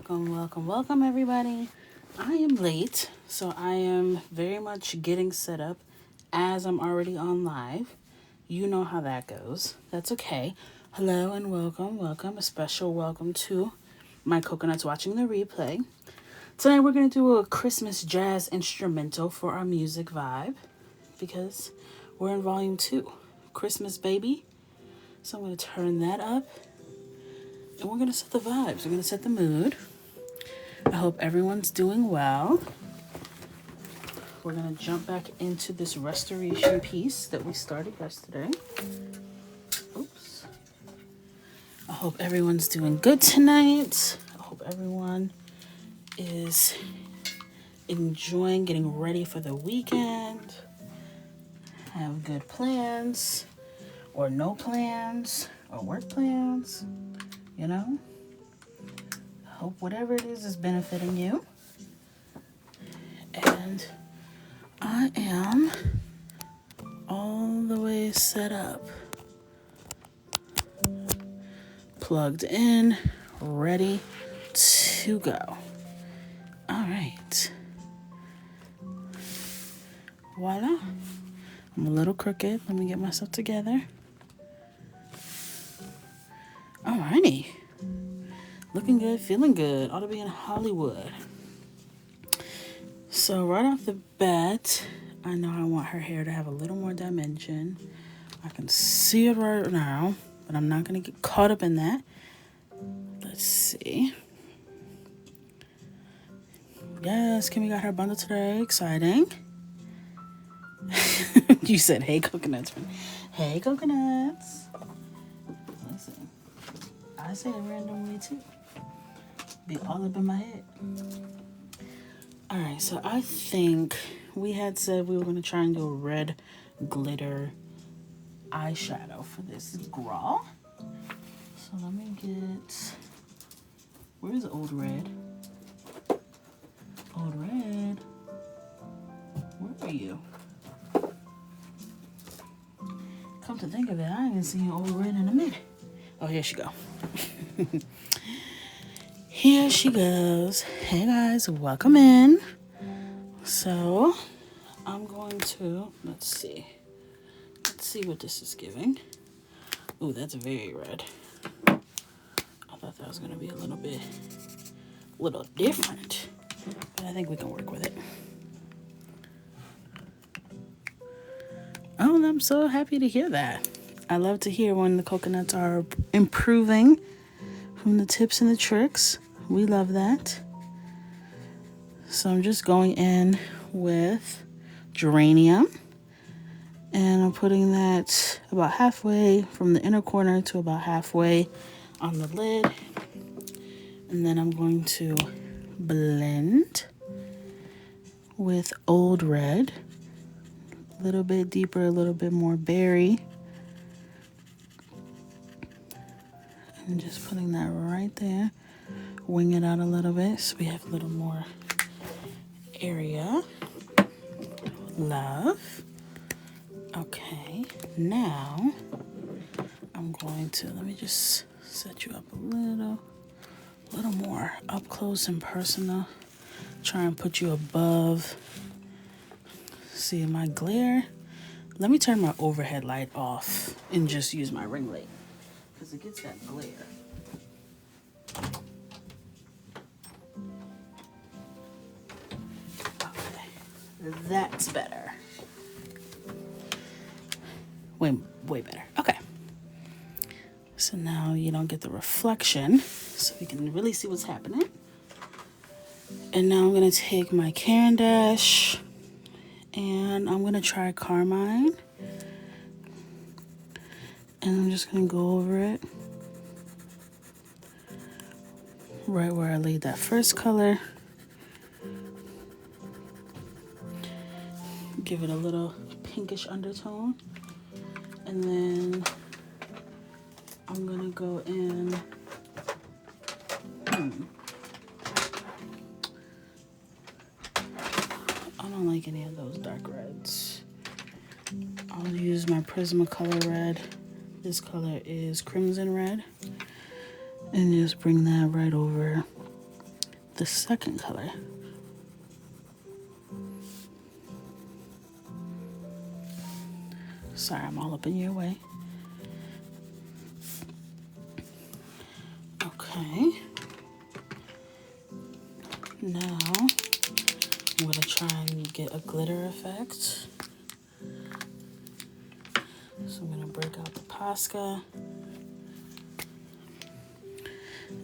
welcome everybody. I am late, so I am very much getting set up as I'm already on live. You know how that goes. That's okay. Hello and welcome. A special welcome to my coconuts watching the replay. Tonight we're going to do a Christmas jazz instrumental for our music vibe because we're in volume 2, Christmas Baby. So I'm going to turn that up and we're going to set the vibes. We're going to set the mood. I hope everyone's doing well. We're going to jump back into this restoration piece that we started yesterday. Oops. I hope everyone's doing good tonight. I hope everyone is enjoying getting ready for the weekend. Have good plans or no plans or work plans, you know? Hope whatever it is benefiting you. And I am all the way set up, plugged in, ready to go. All right. Voila. I'm a little crooked. Let me get myself together. Alrighty. Looking good, feeling good. Ought to be in Hollywood. So right off the bat, I know I want her hair to have a little more dimension. I can see it right now, but I'm not going to get caught up in that. Let's see. Yes, Kimmy got her bundle today. Exciting. You said, hey, coconuts. Hey, coconuts. Listen, I say it randomly, too. Be all up in my head. All right, so I think we had said we were going to try and do a red glitter eyeshadow for this girl. So let me get... Where's Old Red? Old Red? Where are you? Come to think of it, I haven't seen Old Red in a minute. Oh, here she go. Here she goes. Hey guys, welcome in. So, I'm going to, let's see what this is giving. Ooh, that's very red. I thought that was going to be a little different, but I think we can work with it. Oh, I'm so happy to hear that. I love to hear when the coconuts are improving from the tips and the tricks. We love that. So I'm just going in with geranium. And I'm putting that about halfway from the inner corner to about halfway on the lid. And then I'm going to blend with Old Red. A little bit deeper, a little bit more berry. And just putting that right there. Wing it out a little bit so we have a little more area. Love. Okay, now I'm going to, let me just set you up a little more up close and personal. Try and put you above. See my glare? Let me turn my overhead light off and just use my ring light because it gets that glare. That's better. Way better. Okay. So now you don't get the reflection, so we can really see what's happening. And now I'm going to take my Caran d'Ache, and I'm going to try Carmine. And I'm just going to go over it. Right where I laid that first color. Give it a little pinkish undertone. And then I'm going to go in. I don't like any of those dark reds. I'll use my Prismacolor red. This color is Crimson Red. And just bring that right over the second color. Sorry, I'm all up in your way. Okay. Now, I'm going to try and get a glitter effect. So I'm going to break out the Posca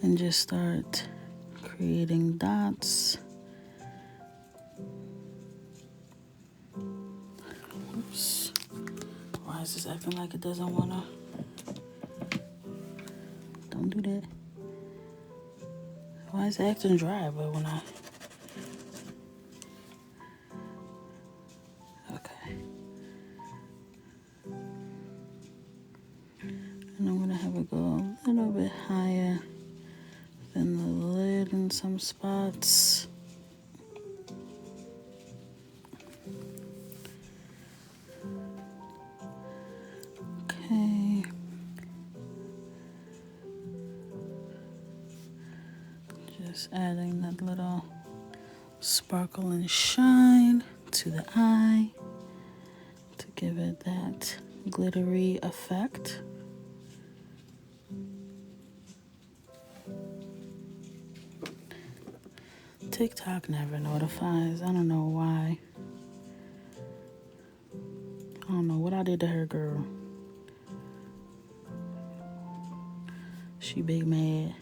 and just start creating dots. Oops. Why is this acting like it doesn't want to? Don't do that. Why is it acting dry? But when I... Okay. And I'm going to have it go a little bit higher than the lid in some spots. Okay. Just adding that little sparkle and shine to the eye to give it that glittery effect. TikTok never notifies. I don't know why. I don't know what I did to her, girl. She big mad.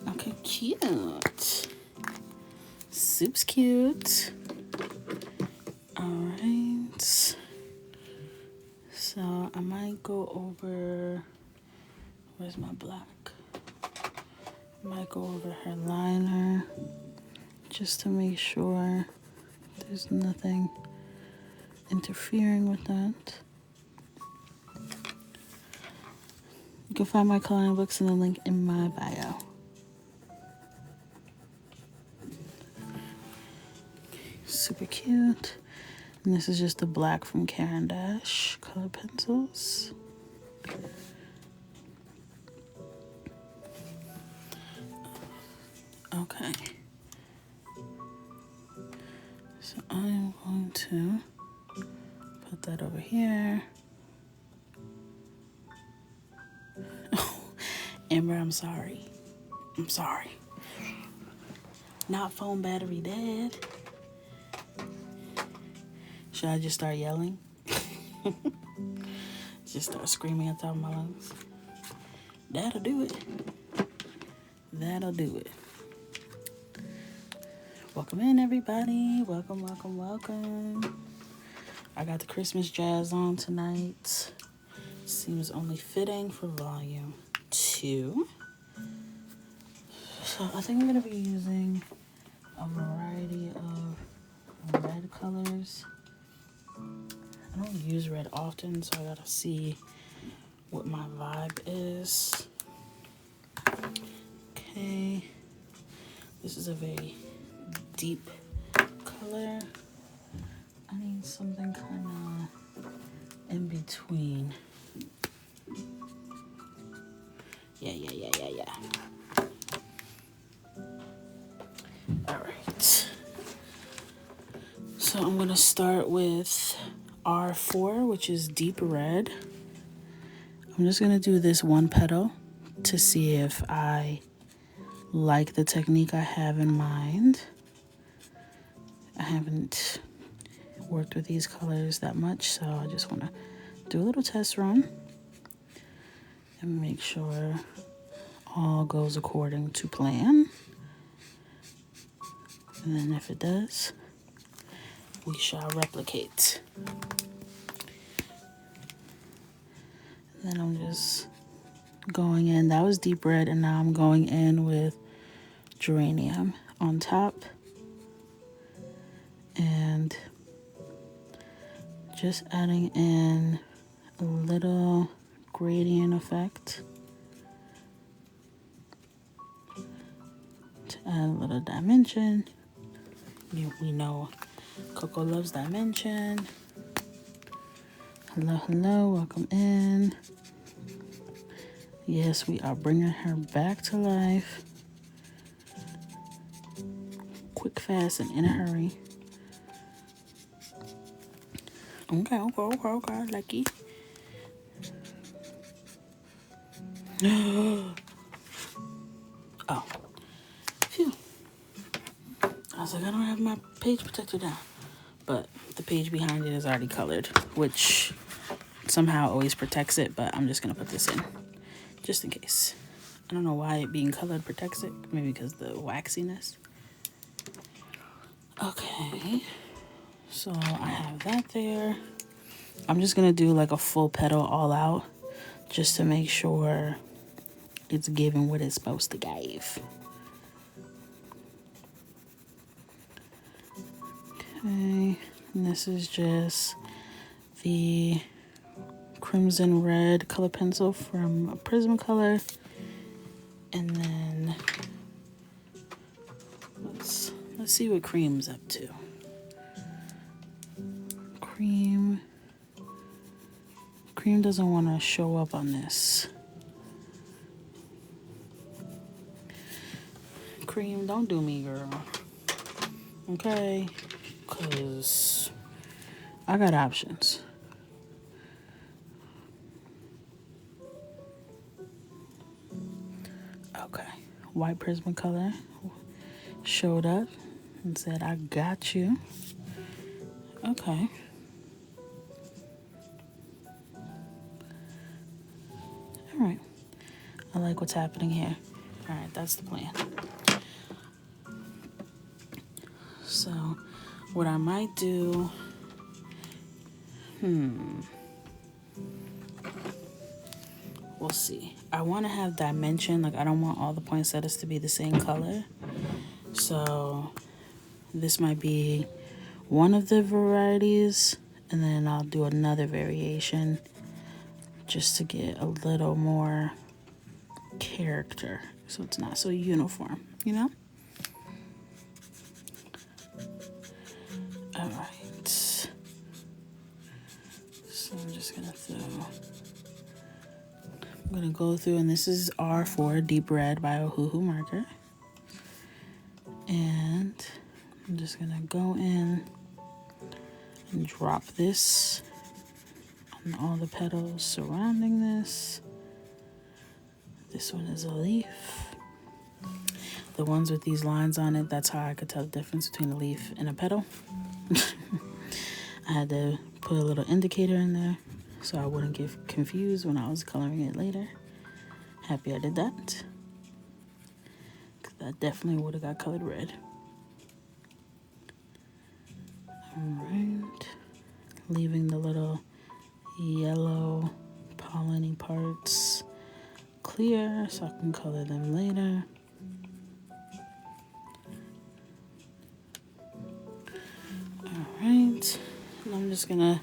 Okay, cute. Soup's cute. Alright. So I might go over... Where's my black? I might go over her liner just to make sure there's nothing interfering with that. You can find my coloring books in the link in my bio. Super cute. And this is just the black from Caran d'Ache color pencils. Okay. So I'm going to put that over here. Amber, I'm sorry. I'm sorry. Not phone battery dead. Should I just start yelling? Just start screaming at the top of my lungs? That'll do it. That'll do it. Welcome in, everybody. Welcome, welcome, welcome. I got the Christmas jazz on tonight. Seems only fitting for volume 2. So I think I'm going to be using a variety of red colors. I don't use red often, so I got to see what my vibe is. Okay. This is a very deep color. I need something kind of in between. Yeah. All right. So I'm going to start with R4, which is deep red. I'm just going to do this one petal to see if I like the technique I have in mind. I haven't worked with these colors that much, so I just want to do a little test run and make sure all goes according to plan. And then if it does, we shall replicate. And then I'm just going in. That was deep red, and now I'm going in with geranium on top. And just adding in a little gradient effect to add a little dimension. We know Coco loves dimension. Hello, welcome in. Yes, we are bringing her back to life. Quick, fast, and in a hurry. Okay, lucky. Oh, phew. I was like, I don't have my page protector down. But the page behind it is already colored, which somehow always protects it, but I'm just going to put this in just in case. I don't know why it being colored protects it. Maybe because of the waxiness. Okay. So I have that there. I'm just going to do like a full petal all out just to make sure it's giving what it's supposed to give. Okay. And this is just the crimson red color pencil from Prismacolor. And then let's see what Cream's up to. Cream doesn't want to show up on this. Cream, don't do me, girl. Okay? Because I got options. Okay. White Prismacolor showed up and said, I got you. Okay. All right. I like what's happening here. All right, that's the plan. So, what I might do... We'll see. I want to have dimension. Like, I don't want all the poinsettias to be the same color. So, this might be one of the varieties. And then I'll do another variation just to get a little more character. So it's not so uniform, you know? All right. So I'm just going to I'm going to go through, and this is R4 Deep Red by Ohuhu marker. And I'm just going to go in and drop this on all the petals surrounding this. This one is a leaf. The ones with these lines on it, that's how I could tell the difference between a leaf and a petal. I had to put a little indicator in there so I wouldn't get confused when I was coloring it later. Happy I did that. Because that definitely would have got colored red. Alright. Leaving the little yellow pollen-y parts clear so I can color them later. Alright. And I'm just gonna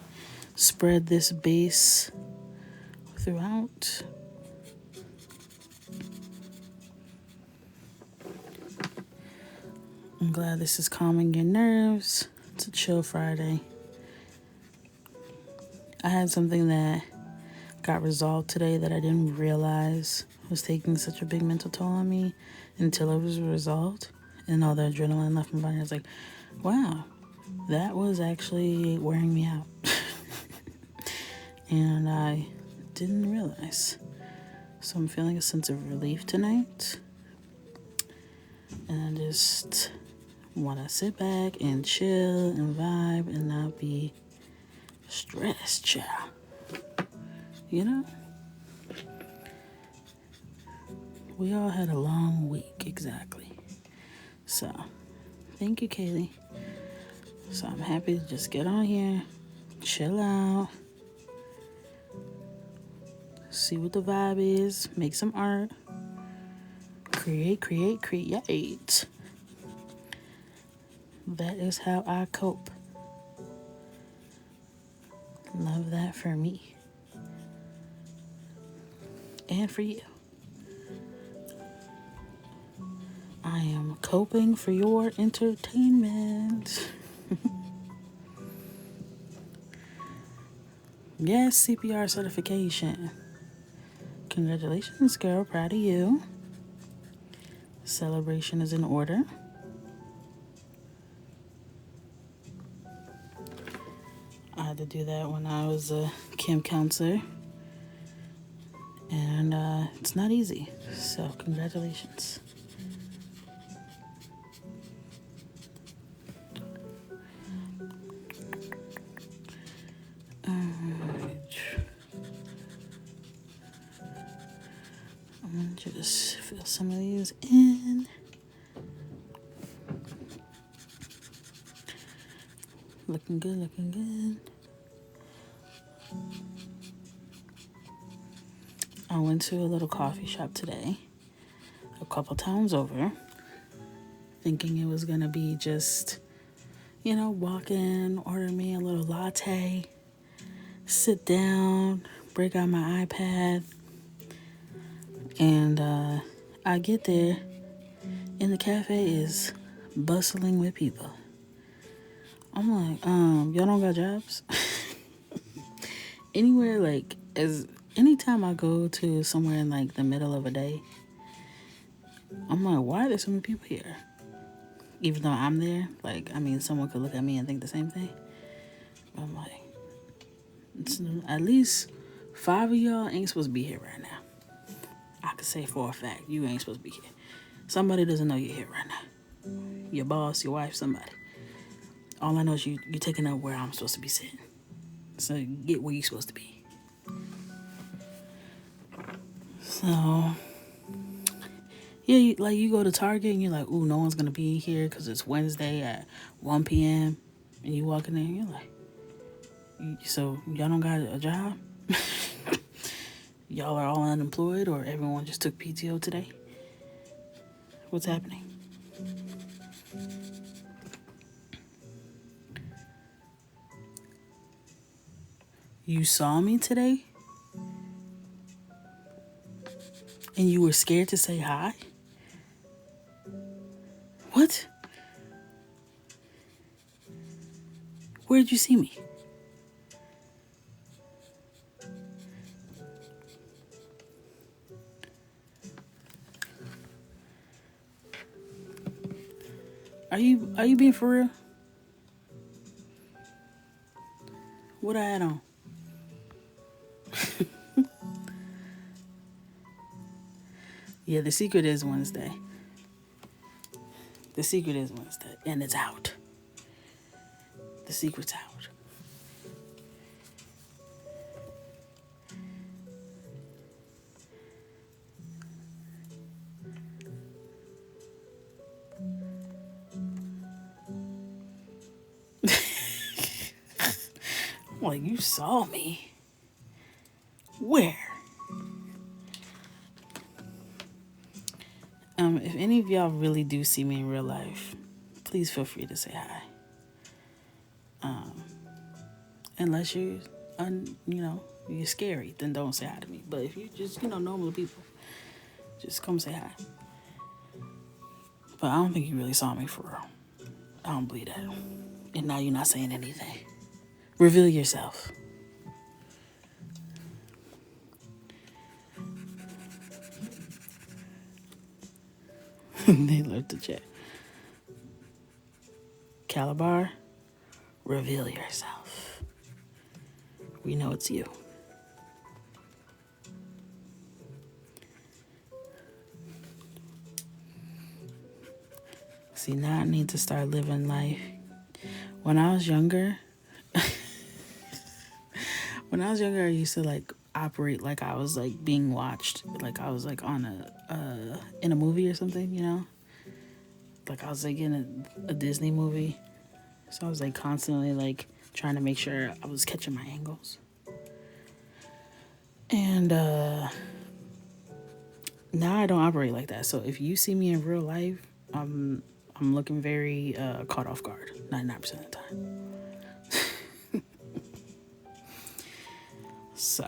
spread this base throughout. I'm glad this is calming your nerves. It's a chill Friday. I had something that got resolved today that I didn't realize was taking such a big mental toll on me until it was resolved. And all the adrenaline left my body. I was like, wow, that was actually wearing me out. And I didn't realize. So I'm feeling a sense of relief tonight. And I just want to sit back and chill and vibe and not be stressed, child. You know? We all had a long week, exactly. So, thank you, Kaylee. So I'm happy to just get on here, chill out, see what the vibe is, make some art, create. That is how I cope. Love that for me. And for you. I am coping for your entertainment. Yes, CPR certification. Congratulations, girl. Proud of you. Celebration is in order. I had to do that when I was a camp counselor. And it's not easy. So, congratulations. I'm going to just fill some of these in. Looking good, looking good. I went to a little coffee shop today, a couple towns over, thinking it was going to be just, walk in, order me a little latte, sit down, break out my iPad, and I get there, and the cafe is bustling with people. I'm like, y'all don't got jobs? Anywhere, anytime I go to somewhere in, the middle of a day, I'm like, why are there so many people here? Even though I'm there, someone could look at me and think the same thing. But I'm like, at least 5 of y'all ain't supposed to be here right now. I could say for a fact, you ain't supposed to be here. Somebody doesn't know you're here right now. Your boss, your wife, somebody. All I know is you're taking up where I'm supposed to be sitting. So get where you're supposed to be. So, yeah, you go to Target and you're like, ooh, no one's going to be here because it's Wednesday at 1 p.m. And you walk in there and you're like, so y'all don't got a job? Y'all are all unemployed or everyone just took PTO today? What's happening? You saw me today? And you were scared to say hi? What? Where'd you see me? Are you being for real? What I had on? Yeah, the secret is Wednesday. The secret is Wednesday. And it's out. The secret's out. I'm like, you saw me? Where? If any of y'all really do see me in real life, please feel free to say hi. Unless you're scary, then don't say hi to me. But if you just, normal people, just come say hi. But I don't think you really saw me for real. I don't believe that. And now you're not saying anything. Reveal yourself. They love to chat. Calabar, reveal yourself. We know it's you. See, now I need to start living life. When I was younger, I used to operate like I was being watched, like I was on in a movie or something, like I was in a Disney movie. So I was constantly trying to make sure I was catching my angles. And now I don't operate like that. So if you see me in real life, I'm looking very caught off guard 99% of the time. So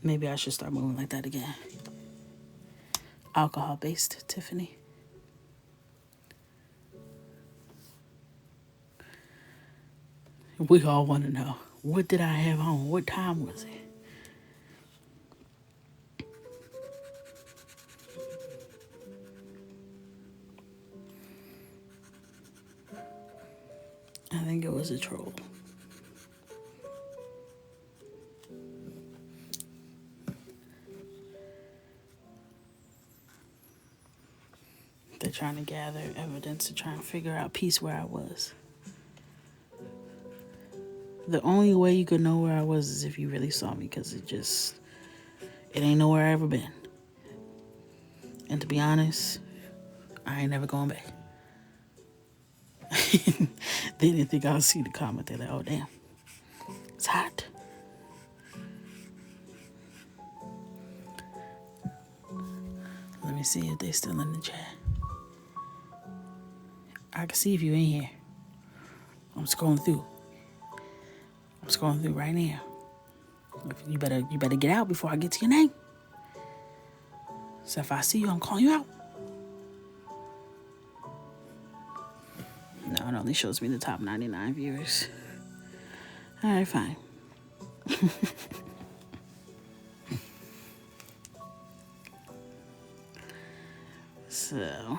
maybe I should start moving like that again. Alcohol-based Tiffany. We all want to know, what did I have on? What time was it? I think it was a troll. They're trying to gather evidence to try and figure out peace where I was. The only way you could know where I was is if you really saw me, because it ain't nowhere I ever been. And to be honest, I ain't never going back. They didn't think I would see the comment. They're like, oh damn, it's hot. Let me see if they still in the chat. I can see if you in here. I'm scrolling through right now. You better get out before I get to your name. So if I see you, I'm calling you out. No, it only shows me the top 99 viewers. All right, fine. So,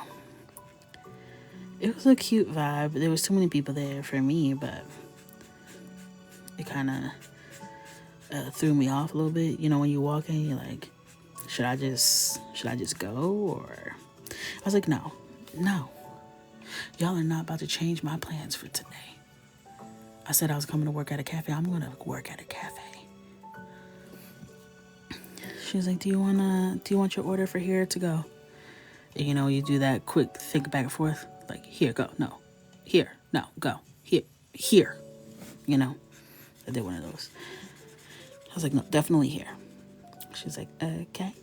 it was a cute vibe. There was too many people there for me, but it kind of threw me off a little bit. You know, when you walk in, you're like, should I just go? Or I was like, no. Y'all are not about to change my plans for today. I said I was coming to work at a cafe. I'm going to work at a cafe. She was like, do you want your order for here to go? And, you know, you do that quick think back and forth. Like, here, go. No. Here. No. Go. Here. You know? I did one of those. I was like, no, definitely here. She's like, okay.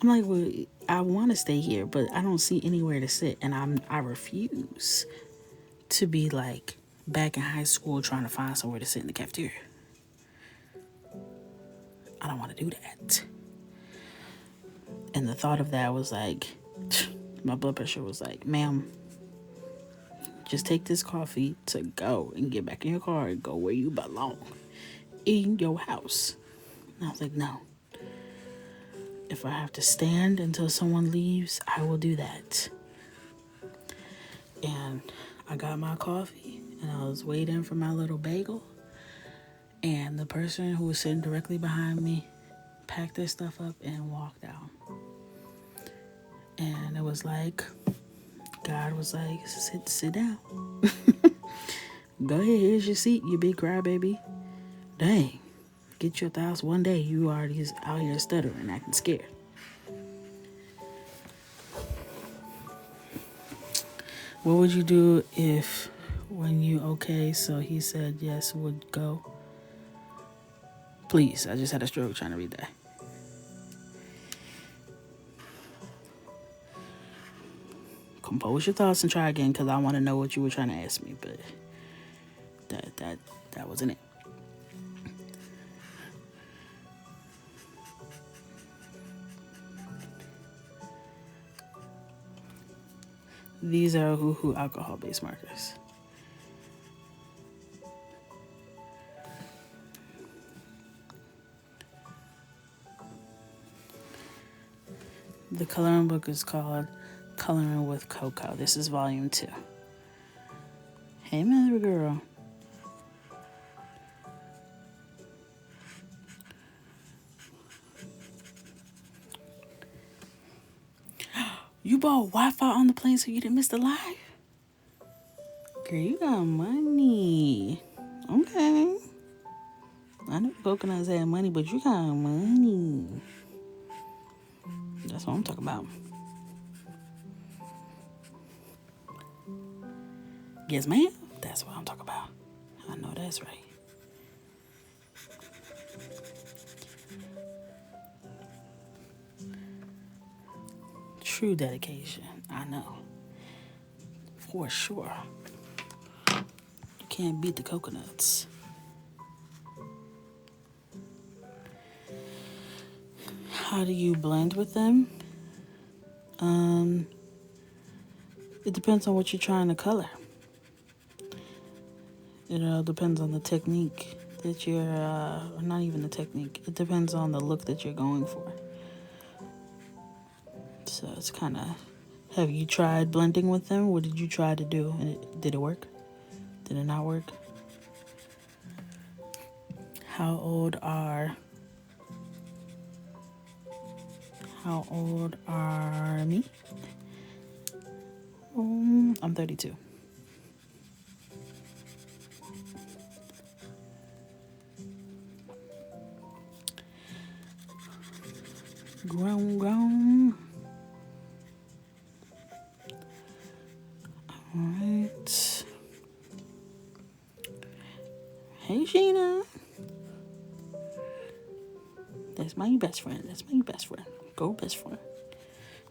I'm like, well, I want to stay here, but I don't see anywhere to sit. And I refuse to be like back in high school trying to find somewhere to sit in the cafeteria. I don't want to do that. And the thought of that was like, my blood pressure was like, ma'am, just take this coffee to go and get back in your car and go where you belong, in your house. And I was like, no. If I have to stand until someone leaves, I will do that. And I got my coffee and I was waiting for my little bagel. And the person who was sitting directly behind me packed their stuff up and walked out. And it was like, God was like, sit down. Go ahead, here's your seat, you big crybaby. Dang. Get your thoughts one day. You already out here stuttering, acting scared. What would you do if when you so he said yes would go? Please, I just had a stroke trying to read that. Compose your thoughts and try again, because I want to know what you were trying to ask me, but that wasn't it. These are Hoo alcohol-based markers. The coloring book is called Coloring with Coco. This is volume 2. Hey, mother girl. You bought Wi-Fi on the plane so you didn't miss the live? Girl, you got money. Okay. I know coconuts had money, but you got money. That's what I'm talking about. Yes, ma'am. That's what I'm talking about. I know that's right. True dedication. I know. For sure. You can't beat the coconuts. How do you blend with them? It depends on what you're trying to color. It all depends on the technique that you're, or not even the technique. It depends on the look that you're going for. So it's kind of Have you tried blending with them? What did you try to do? And did it work? Did it not work? How old are me? I'm 32. Grown. Alright. Hey, Sheena. That's my best friend. Go best friend.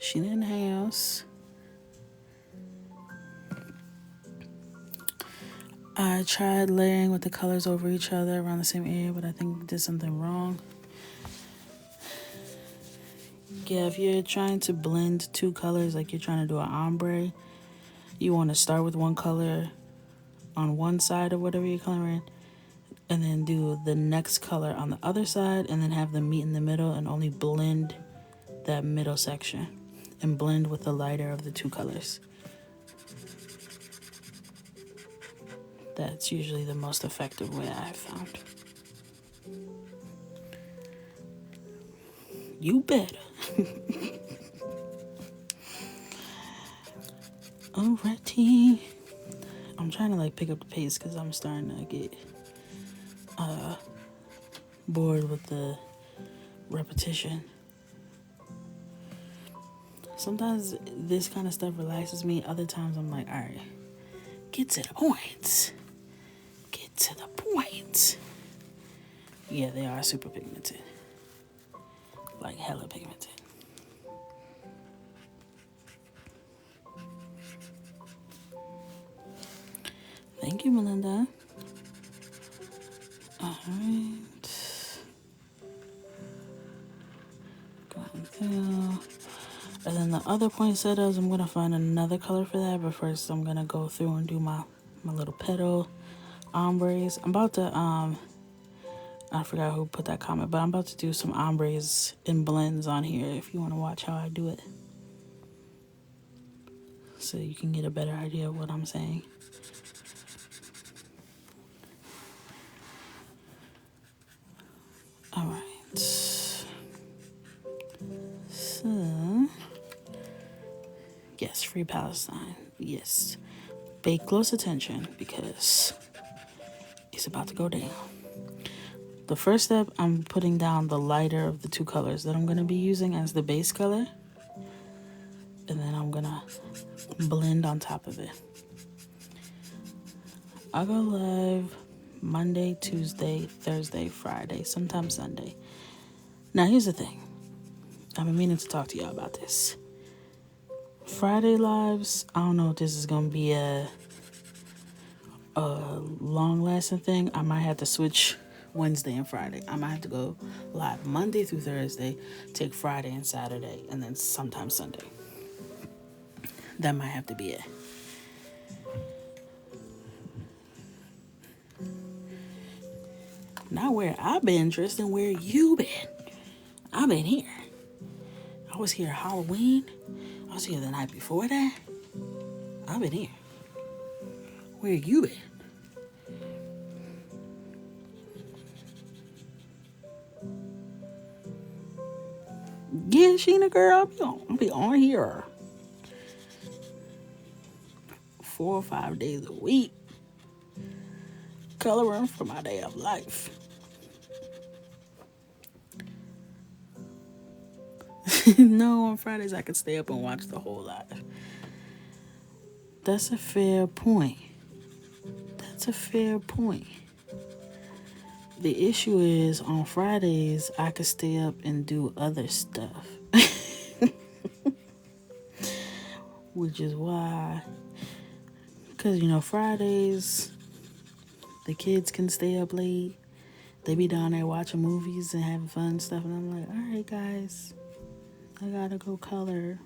Sheena in the house. I tried layering with the colors over each other around the same area, but I think I did something wrong. Yeah, if you're trying to blend two colors, like you're trying to do an ombre, you want to start with one color on one side of whatever you're coloring, and then do the next color on the other side, and then have them meet in the middle and only blend that middle section and blend with the lighter of the two colors. That's usually the most effective way I've found. You better. Alrighty. I'm trying to pick up the pace because I'm starting to get bored with the repetition. Sometimes this kind of stuff relaxes me. Other times I'm like, alright, get to the point. Yeah, they are super pigmented. Like hella pigmented. Thank you, Melinda. Alright. Going through. And then the other poinsettias, I'm going to find another color for that. But first, I'm going to go through and do my little petal ombres. I'm about to, I forgot who put that comment, but I'm about to do some ombres and blends on here if you want to watch how I do it. So you can get a better idea of what I'm saying. Alright. So, yes, Free Palestine. Yes. Pay close attention because it's about to go down. The first step, I'm putting down the lighter of the two colors that I'm going to be using as the base color. And then I'm going to blend on top of it. I'll go live Monday, Tuesday, Thursday, Friday, sometimes Sunday. Now, here's the thing. I've been meaning to talk to y'all about this. Friday lives, I don't know if this is going to be a long-lasting thing. I might have to switch Wednesday and Friday. I might have to go live Monday through Thursday, take Friday and Saturday, and then sometimes Sunday. That might have to be it. Not where I've been, Tristan, where you been. I've been here. I was here Halloween. I was here the night before that. I've been here. Where you been? Yeah, Sheena girl, I'll be on here 4 or 5 days a week. Coloring for my day of life. No, on Fridays I could stay up and watch the whole live. That's a fair point. The issue is on Fridays I could stay up and do other stuff. Which is why, because Fridays the kids can stay up late. They be down there watching movies and having fun and stuff, and I'm like, all right guys, I gotta go color.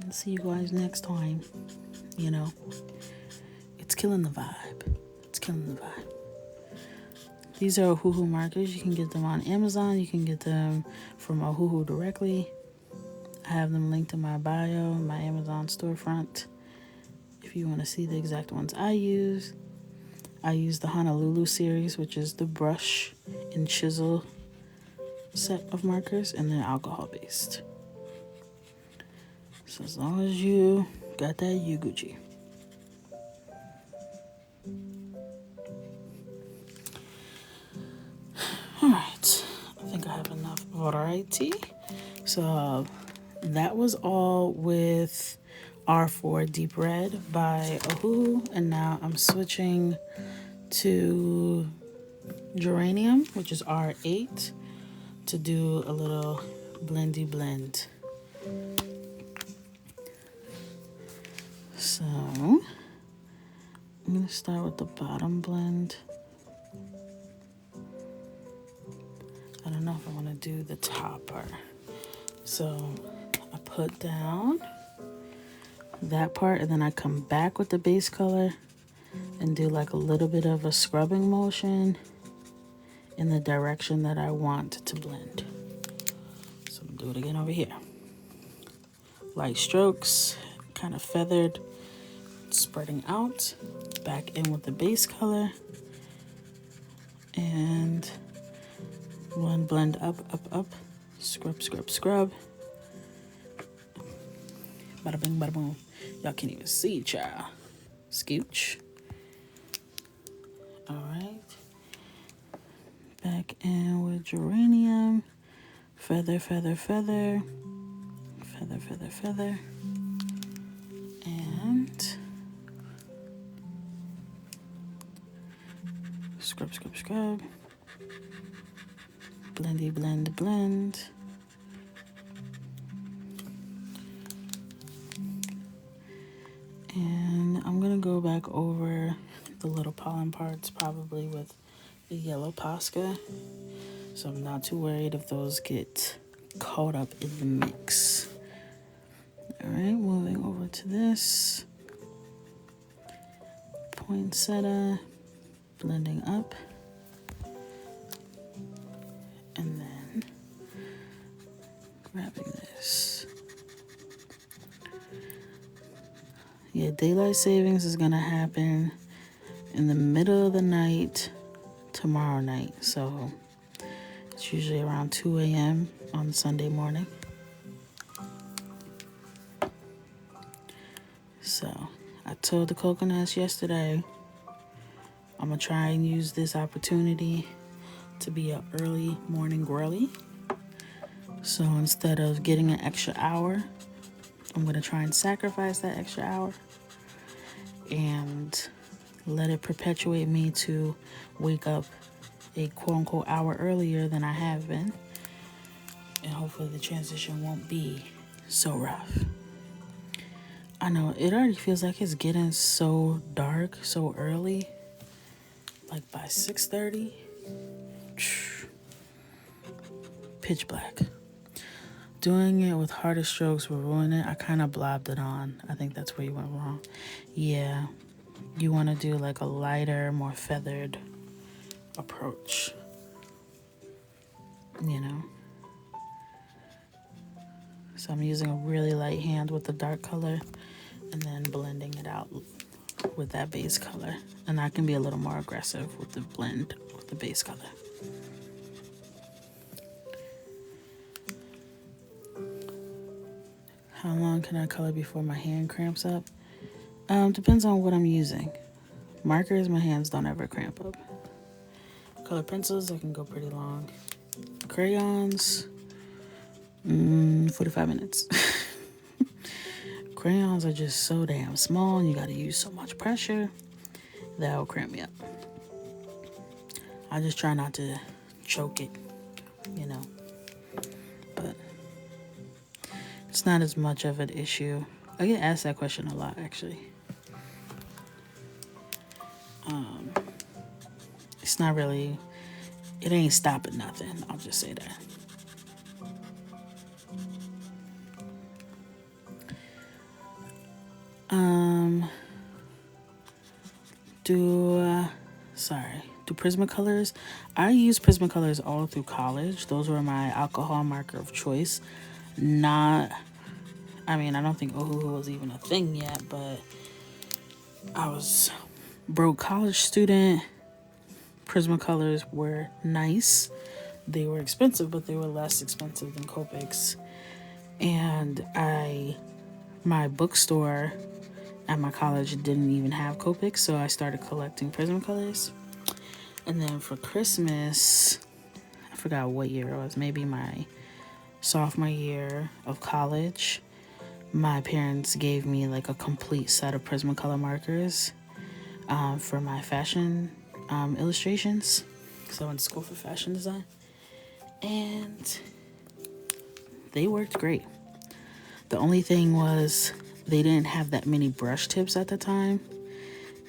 And see you guys next time. It's killing the vibe. These are Ohuhu markers. You can get them on Amazon. You can get them from Ohuhu directly. I have them linked in my bio, my Amazon storefront. If you want to see the exact ones I use the Honolulu series, which is the brush and chisel set of markers, and they're alcohol based. So as long as you got that, you Gucci. Alright, I think I have enough variety. So that was all with R4 Deep Red by Ohu, and now I'm switching to Geranium, which is R8, to do a little blendy blend. So I'm going to start with the bottom blend. I don't know if I want to do the top part. So I put down that part, and then I come back with the base color and do like a little bit of a scrubbing motion in the direction that I want to blend. So I'm gonna do it again over here. Light strokes, kind of feathered, spreading out, back in with the base color, and one blend up, scrub, scrub, scrub. Bada bing, bada boom. Y'all can't even see, child. Scooch. All right. Back in with Geranium. Feather, feather, feather. Feather, feather, feather. And scrub, scrub, scrub. Blendy, blend, blend. And I'm gonna go back over the little pollen parts, probably with the yellow Posca. So I'm not too worried if those get caught up in the mix. All right, moving over to this. Poinsettia, blending up. And then grabbing this. Yeah, daylight savings is gonna happen in the middle of the night tomorrow night. So it's usually around 2 a.m. on Sunday morning. So I told the coconuts yesterday, I'm gonna try and use this opportunity to be an early morning girly. So instead of getting an extra hour, I'm gonna try and sacrifice that extra hour and let it perpetuate me to wake up a quote-unquote hour earlier than I have been. And hopefully the transition won't be so rough. I know, it already feels like it's getting so dark so early. Like by 6:30, pitch black. Doing it with harder strokes will ruin it. I kind of blobbed it on. I think that's where you went wrong. Yeah, you want to do like a lighter, more feathered approach. You know? So I'm using a really light hand with the dark color and then blending it out with that base color. And I can be a little more aggressive with the blend with the base color. How long can I color before my hand cramps up? Depends on what I'm using. Markers, my hands don't ever cramp up. Color pencils, I can go pretty long. Crayons, 45 minutes. Crayons are just so damn small and you gotta use so much pressure. That'll cramp me up. I just try not to choke it, you know. But it's not as much of an issue. I get asked that question a lot, actually. It's not really, it ain't stopping nothing. I'll just say that. Do Prismacolors. I used Prismacolors all through college. Those were my alcohol marker of choice. Not I mean, I don't think Ohuhu was even a thing yet, but I was broke college student. Prismacolors were nice. They were expensive, but they were less expensive than Copics. And my bookstore at my college didn't even have Copics, so I started collecting Prismacolors. And then for Christmas, I forgot what year it was, maybe my sophomore year of college, my parents gave me like a complete set of Prismacolor markers for my fashion illustrations. So I went to school for fashion design. And they worked great. The only thing was they didn't have that many brush tips at the time.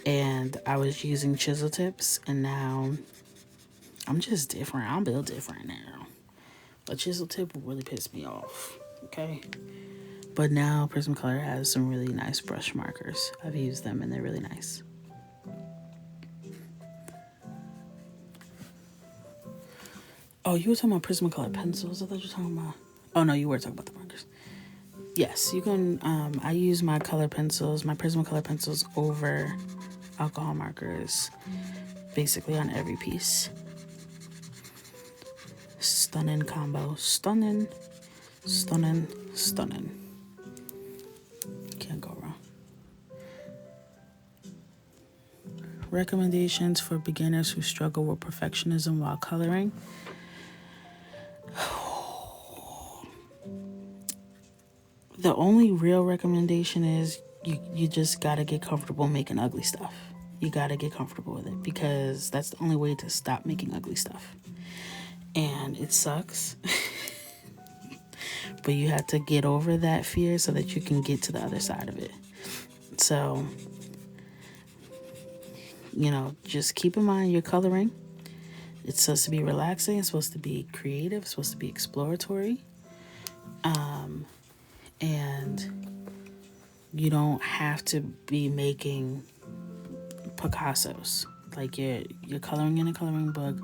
And I was using chisel tips. And now I'm just different. I'm built different now. A chisel tip will really piss me off. Okay? But now Prismacolor has some really nice brush markers. I've used them and they're really nice. Oh, you were talking about Prismacolor pencils? I thought you were talking about... Oh, no, you were talking about the markers. Yes, you can... I use my color pencils, my Prismacolor pencils over alcohol markers, basically on every piece. Stunning combo. Stunning. Stunning. Stunning. Can't go wrong. Recommendations for beginners who struggle with perfectionism while coloring. The only real recommendation is you just gotta get comfortable making ugly stuff. You gotta get comfortable with it because that's the only way to stop making ugly stuff. And it sucks. But you have to get over that fear so that you can get to the other side of it. So, just keep in mind you're coloring. It's supposed to be relaxing. It's supposed to be creative. It's supposed to be exploratory. And you don't have to be making Picassos. Like you're coloring in a coloring book.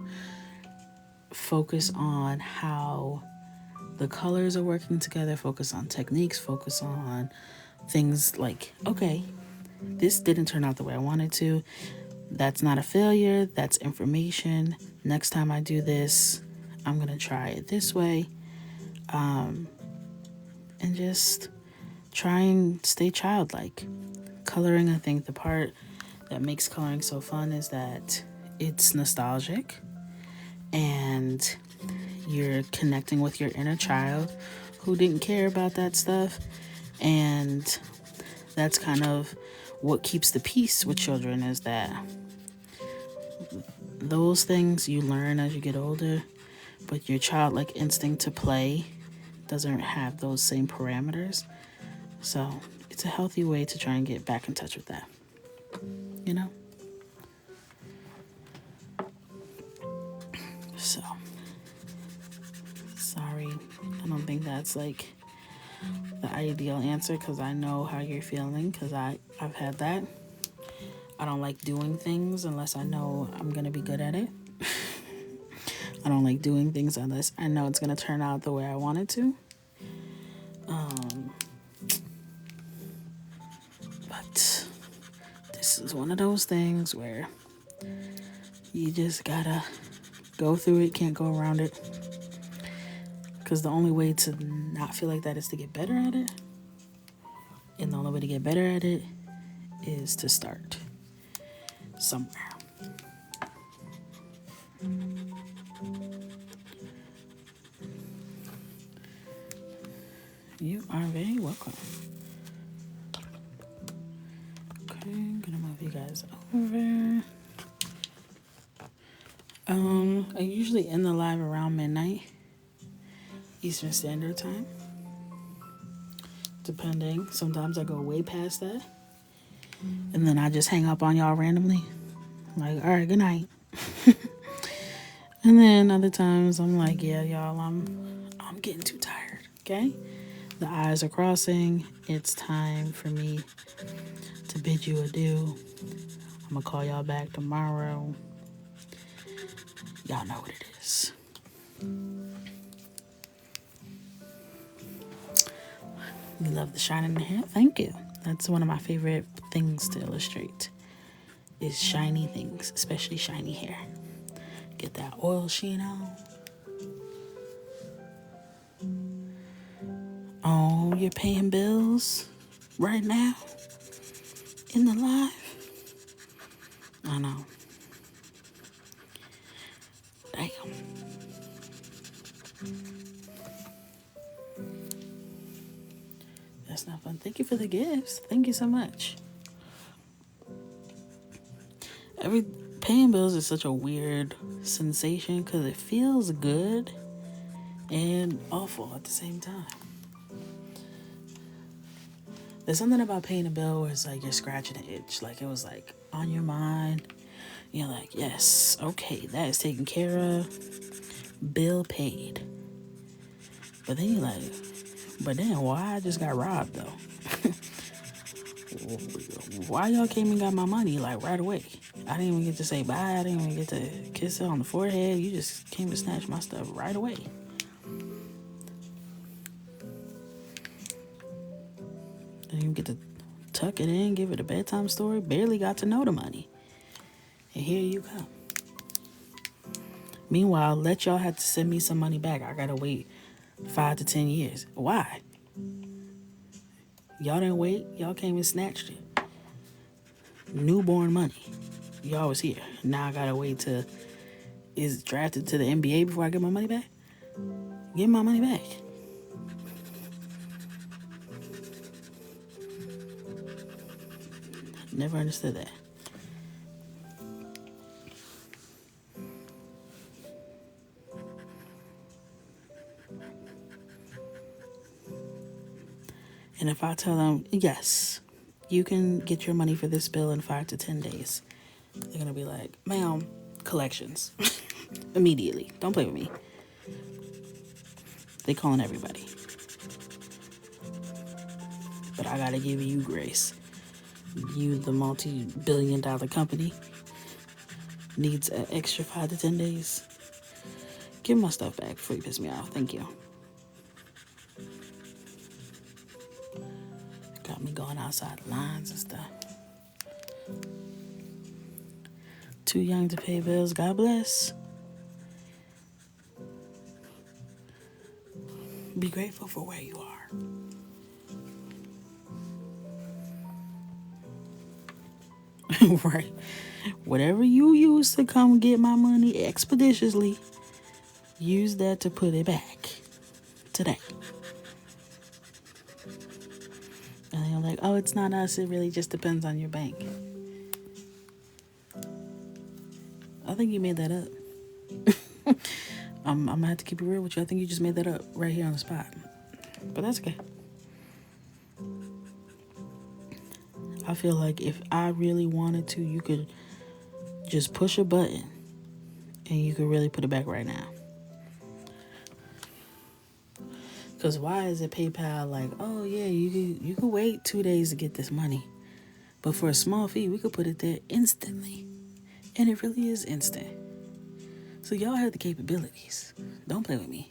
Focus on how the colors are working together. Focus on techniques. Focus on things like, okay, this didn't turn out the way I wanted to. That's not a failure. That's information. Next time I do this, I'm going to try it this way. And just try and stay childlike. Coloring, I think the part that makes coloring so fun is that it's nostalgic and you're connecting with your inner child who didn't care about that stuff. And that's kind of what keeps the peace with children, is that those things you learn as you get older, but your childlike instinct to play doesn't have those same parameters. So it's a healthy way to try and get back in touch with that. So, sorry. I don't think that's like the ideal answer because I know how you're feeling because I've had that. I don't like doing things unless I know I'm going to be good at it. I don't like doing things unless I know it's going to turn out the way I want it to. But this is one of those things where you just gotta go through it, can't go around it. Because the only way to not feel like that is to get better at it. And the only way to get better at it is to start somewhere. You are very welcome. Okay, I'm gonna move you guys over. I usually end the live around midnight Eastern Standard Time. Depending. Sometimes I go way past that. And then I just hang up on y'all randomly. Like, all right, good night. And then other times I'm like, yeah, y'all, I'm getting too tired. Okay? The eyes are crossing. It's time for me to bid you adieu. I'm gonna call y'all back tomorrow. Y'all know what it is. You love the shine in the hair? Thank you. That's one of my favorite things to illustrate is shiny things, especially shiny hair. Get that oil sheen on. Oh, you're paying bills right now in the live? I know. Damn. That's not fun. Thank you for the gifts. Thank you so much. Paying bills is such a weird sensation because it feels good and awful at the same time. There's something about paying a bill where it's like you're scratching an itch. Like it was like on your mind. You're like, yes, okay, that is taken care of. Bill paid. But then you're like, but then why I just got robbed though? Why y'all came and got my money like right away? I didn't even get to say bye. I didn't even get to kiss it on the forehead. You just came and snatched my stuff right away. Didn't even get to tuck it in, give it a bedtime story. Barely got to know the money. And here you come. Meanwhile, let y'all have to send me some money back. I gotta wait 5 to 10 years. Why? Y'all didn't wait. Y'all came and snatched it. Newborn money. Y'all was here. Now I gotta wait till it's drafted to the NBA before I get my money back. Give my money back. Never understood that. And if I tell them, yes, you can get your money for this bill in 5 to 10 days, they're going to be like, ma'am, collections. Immediately. Don't play with me. They calling everybody. But I got to give you grace. You, the multi-billion-dollar company, needs an extra 5 to 10 days. Give my stuff back before you piss me off. Thank you. Got me going outside lines and stuff. Too young to pay bills. God bless. Be grateful for where you are. Right. Whatever you use to come get my money expeditiously, use that to put it back today. And you're like, oh, it's not us. It really just depends on your bank. I think you made that up. I'm going to have to keep it real with you. I think you just made that up right here on the spot. But that's okay. I feel like if I really wanted to, you could just push a button and you could really put it back right now. Because why is it PayPal like, oh yeah, you could wait 2 days to get this money. But for a small fee, we could put it there instantly. And it really is instant. So y'all have the capabilities. Don't play with me.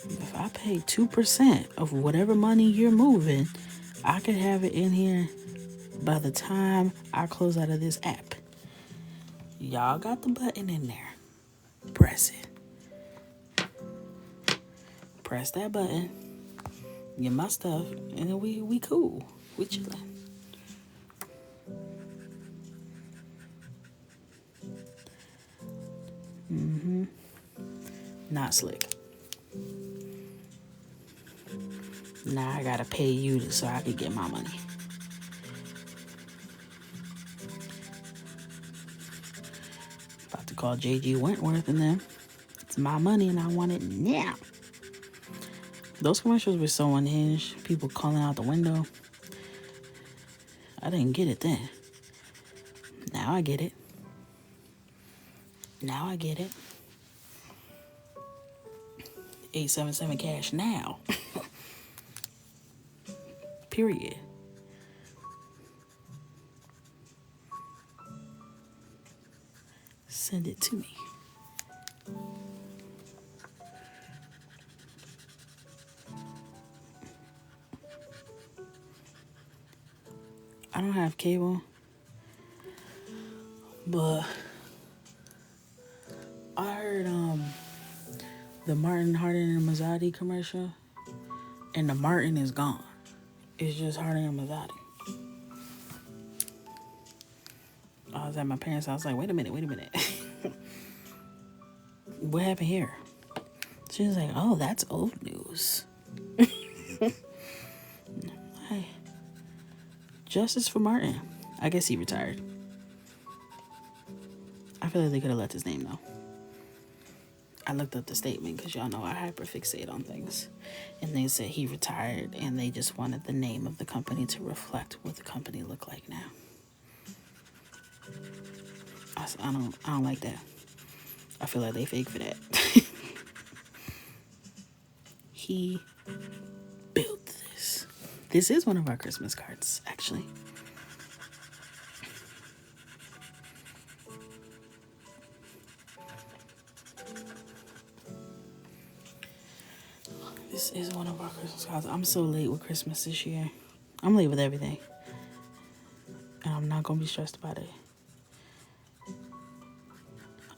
If I pay 2% of whatever money you're moving, I could have it in here by the time I close out of this app. Y'all got the button in there. Press it. Press that button. Get my stuff, and then we cool. We chillin'. Not slick. Now I gotta pay you so I can get my money. About to call JG Wentworth and them. It's my money and I want it now. Those commercials were so unhinged. People calling out the window. I didn't get it then. Now I get it. Now I get it. 877 cash now. Period. Send it to me. cable. But I heard the Martin Hardin and Mazzotti commercial, and the Martin is gone. It's just Hardin and Mazzotti. I was at my parents' house, like, wait a minute. What happened here? She was like, oh, that's old news. Hey, justice for Martin. I guess he retired. I feel like they could have left his name, though. I looked up the statement because y'all know I hyperfixate on things. And they said he retired and they just wanted the name of the company to reflect what the company looked like now. I don't like that. I feel like they fake for that. He built this. This is one of our Christmas cards, actually. This is one of our Christmas cards. I'm so late with Christmas this year. I'm late with everything. And I'm not going to be stressed about it.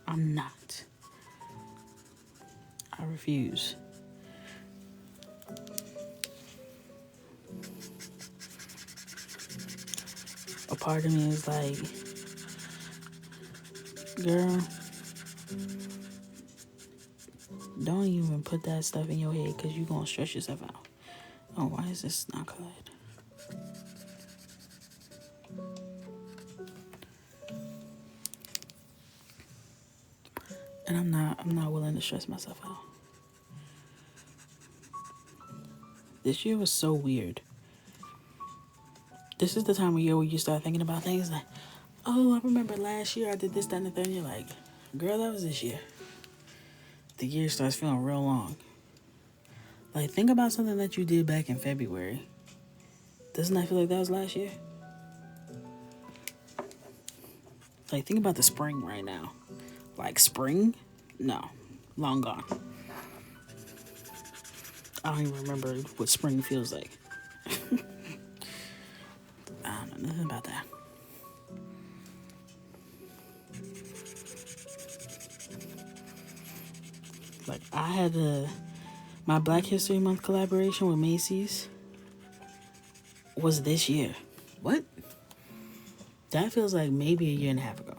I'm not. I refuse. A part of me is like, girl, don't even put that stuff in your head because you're going to stress yourself out. Oh, why is this not colored? And I'm not willing to stress myself out. This year was so weird. This is the time of year where you start thinking about things like, oh, I remember last year I did this, that, and the third. You're like, girl, that was this year. The year starts feeling real long. Like, think about something that you did back in February. Doesn't that feel like that was last year? Like, think about the spring right now. Like, spring? No. Long gone. I don't even remember what spring feels like. I don't know nothing about that. Like, I had my Black History Month collaboration with Macy's was this year. What? That feels like maybe a year and a half ago.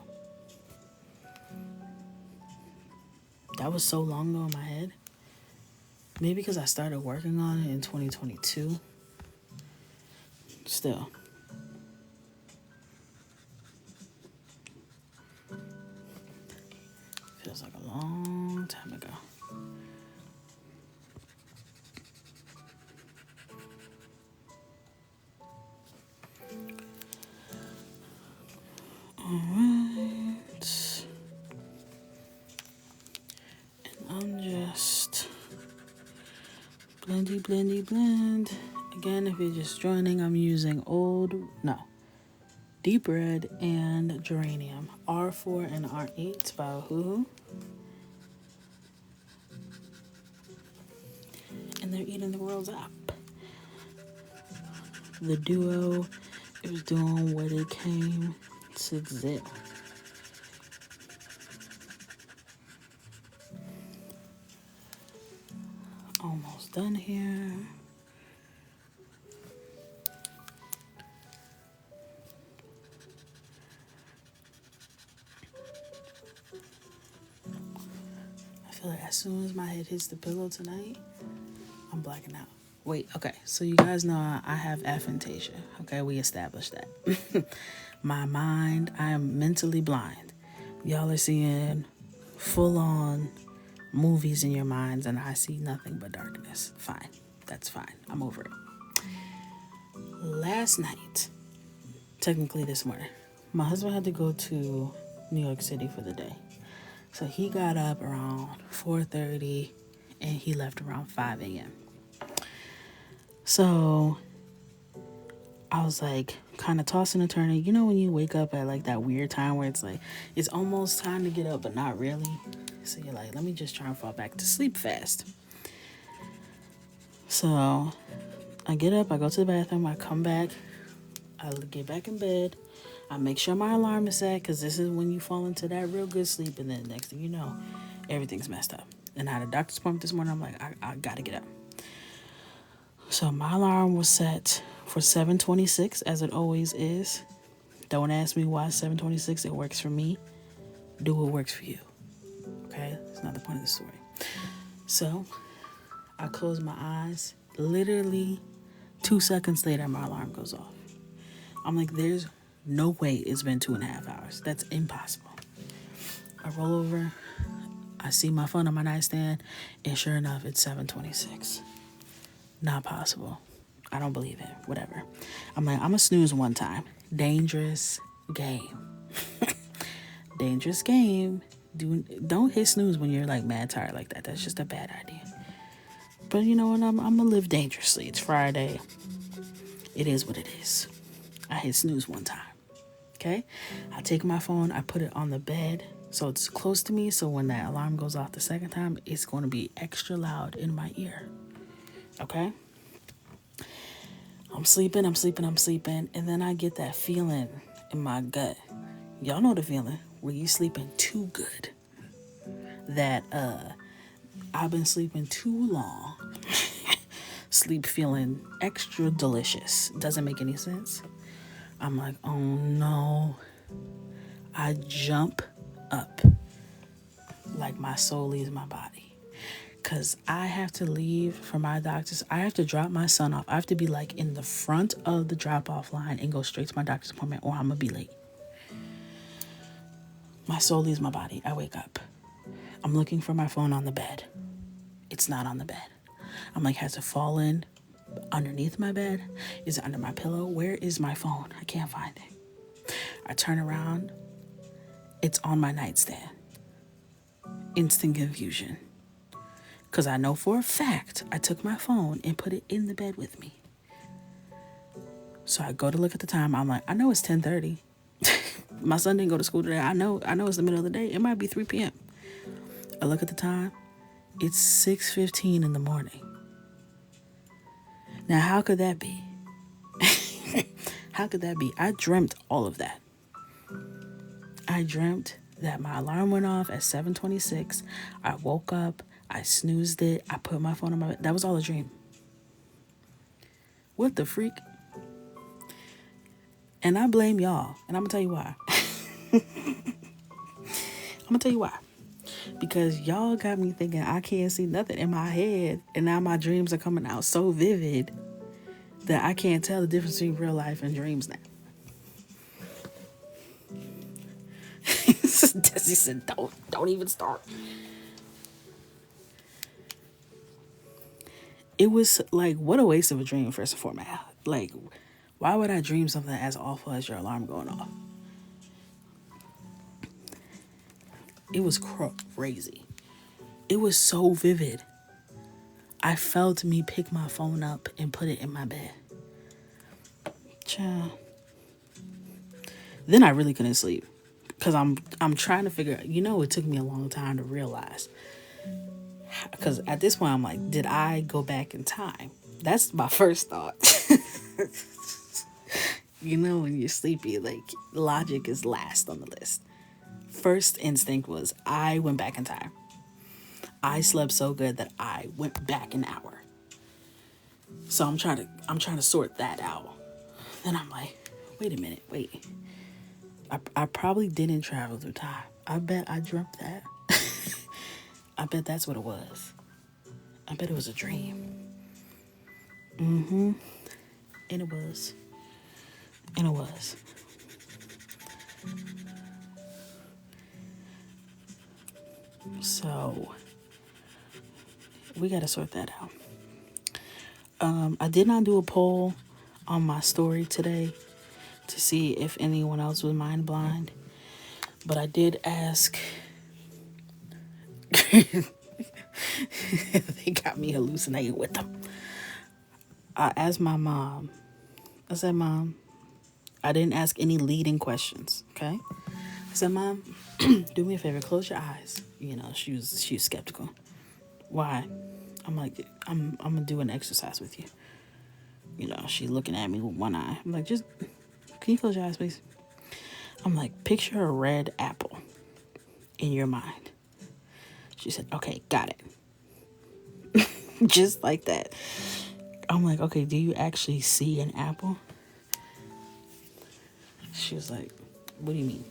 That was so long ago in my head. Maybe because I started working on it in 2022. Still. Feels like a long time ago. Alright. And I'm just blend. Again, if you're just joining, I'm using Deep Red and Geranium. R4 and R8 by Woohoo. And they're eating the world up. The duo is doing what it came to do. Almost done here. I feel like as soon as my head hits the pillow tonight, I'm blacking out. Wait, okay, so you guys know I have aphantasia. Okay, we established that. My mind, I am mentally blind. Y'all are seeing full-on movies in your minds, and I see nothing but darkness. Fine, that's fine. I'm over it. Last night, technically this morning, my husband had to go to New York City for the day. So he got up around 4:30, and he left around 5 a.m. So I was like kind of tossing and turning. You know when you wake up at like that weird time where it's like it's almost time to get up but not really. So you're like, let me just try and fall back to sleep fast. So I get up, I go to the bathroom, I come back, I get back in bed. I make sure my alarm is set because this is when you fall into that real good sleep. And then next thing you know, everything's messed up. And I had a doctor's appointment this morning. I'm like, I got to get up. So my alarm was set for 7:26 as it always is. Don't ask me why 7:26. It works for me. Do what works for you. Okay? It's not the point of the story. So I close my eyes. Literally 2 seconds later, my alarm goes off. I'm like, there's no way it's been 2.5 hours. That's impossible. I roll over. I see my phone on my nightstand. And sure enough, it's 7:26. Not possible. I don't believe it. Whatever. I'm like, I'm going to snooze one time. Dangerous game. Dangerous game. Don't hit snooze when you're like mad tired like that. That's just a bad idea. But you know what? I'm going to live dangerously. It's Friday. It is what it is. I hit snooze one time. Okay? I take my phone. I put it on the bed so it's close to me. So when that alarm goes off the second time, it's going to be extra loud in my ear. Okay? I'm sleeping. And then I get that feeling in my gut. Y'all know the feeling where you sleeping too good. That I've been sleeping too long. Sleep feeling extra delicious. Doesn't make any sense. I'm like, oh no. I jump up like my soul leaves my body. Because I have to leave for my doctor's. I have to drop my son off. I have to be like in the front of the drop-off line and go straight to my doctor's appointment or I'm going to be late. My soul leaves my body. I wake up. I'm looking for my phone on the bed. It's not on the bed. I'm like, has it fallen underneath my bed? Is it under my pillow? Where is my phone? I can't find it. I turn around. It's on my nightstand. Instant confusion. Because I know for a fact I took my phone and put it in the bed with me. So I go to look at the time. I'm like, I know it's 10:30. My son didn't go to school today. I know it's the middle of the day. It might be 3 p.m. I look at the time. It's 6:15 in the morning. Now, how could that be? How could that be? I dreamt all of that. I dreamt that my alarm went off at 7:26. I woke up. I snoozed it. I put my phone on my bed. That was all a dream. What the freak? And I blame y'all. And I'm going to tell you why. Because y'all got me thinking I can't see nothing in my head. And now my dreams are coming out so vivid that I can't tell the difference between real life and dreams now. Desi said, don't even start. It was like, what a waste of a dream, first and foremost. Like, why would I dream something as awful as your alarm going off? It was crazy. It was so vivid. I felt me pick my phone up and put it in my bed. Child. Then I really couldn't sleep. Because I'm trying to figure out, it took me a long time to realize. Because at this point, I'm like, did I go back in time? That's my first thought. When you're sleepy, like, logic is last on the list. First instinct was, I went back in time. I slept so good that I went back an hour. So I'm trying to sort that out. Then I'm like, wait a minute, I probably didn't travel through time. I bet I dreamt that. I bet that's what it was. I bet it was a dream. And it was. So, we got to sort that out. I did not do a poll on my story today to see if anyone else was mind blind. But I did ask. They got me hallucinating with them. I asked my mom. I said, Mom, I didn't ask any leading questions, okay? I said, Mom, do me a favor, close your eyes. She was skeptical. Why? I'm like, I'm gonna do an exercise with you. She looking at me with one eye. I'm like, just can you close your eyes, please? I'm like, picture a red apple in your mind. She said, okay, got it. Just like that. I'm like, okay, do you actually see an apple? She was like, what do you mean?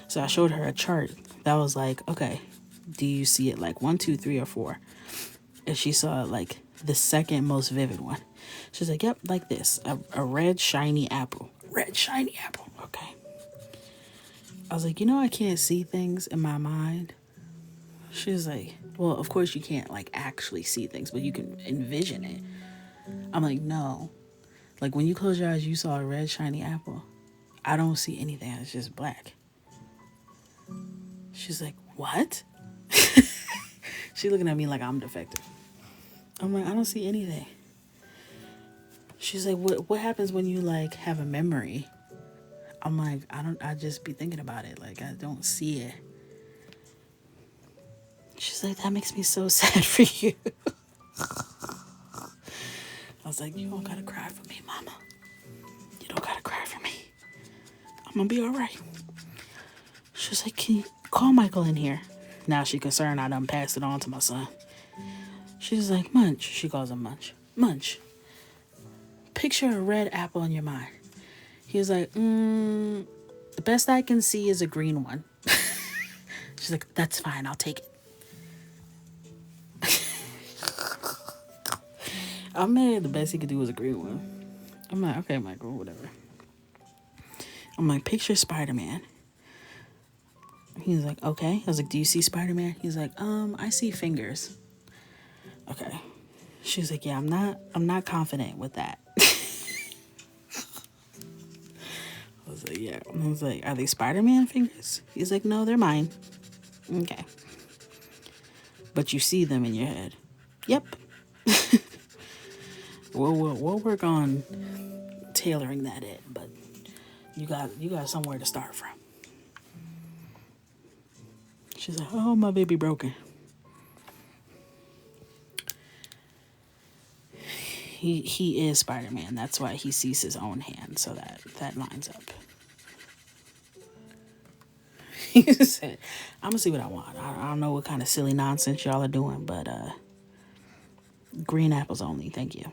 So I showed her a chart that was like, okay, do you see it like 1, 2, 3, or 4? And she saw like the second most vivid one. She's like, yep, like this, a red shiny apple. Red shiny apple. Okay. I was like, I can't see things in my mind. She was like, well, of course you can't like actually see things, but you can envision it. I'm like, no. Like when you close your eyes, you saw a red shiny apple. I don't see anything. It's just black. She's like, what? She looking at me like I'm defective. I'm like, I don't see anything. She's like, what happens when you like have a memory? I'm like, I just be thinking about it. Like I don't see it. She's like, that makes me so sad for you. I was like, you don't gotta cry for me, mama. You don't gotta cry for me. I'm gonna be all right. She's like, can you call Michael in here? Now she concerned I done passed it on to my son. She's like, Munch. She calls him Munch. Munch. Picture a red apple in your mind. He was like, the best I can see is a green one. She's like, that's fine. I'll take it. I made the best he could do was a green one. I'm like, okay, Michael, whatever. I'm like, picture Spider-Man. He was like, okay. I was like, do you see Spider-Man? He's like, I see fingers. Okay. She's like, yeah, I'm not confident with that. I was like, yeah. I was like, are they Spider-Man fingers? He's like, no, they're mine. Okay. But you see them in your head. Yep. We'll work on tailoring that in, but you got somewhere to start from. She's like, oh, my baby broken. He is Spider-Man. That's why he sees his own hand, so that lines up. He said, I'm gonna see what I want. I don't know what kind of silly nonsense y'all are doing, but green apples only, thank you.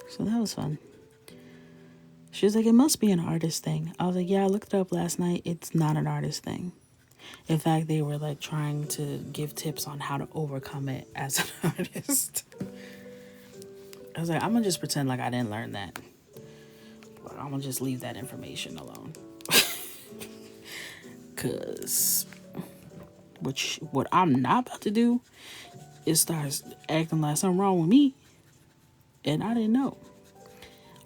So that was fun. She was like, it must be an artist thing. I was like, yeah, I looked it up last night. It's not an artist thing. In fact, they were like trying to give tips on how to overcome it as an artist. I was like, I'm gonna just pretend like I didn't learn that. I'm gonna just leave that information alone. Cause what I'm not about to do is start acting like something wrong with me. And I didn't know.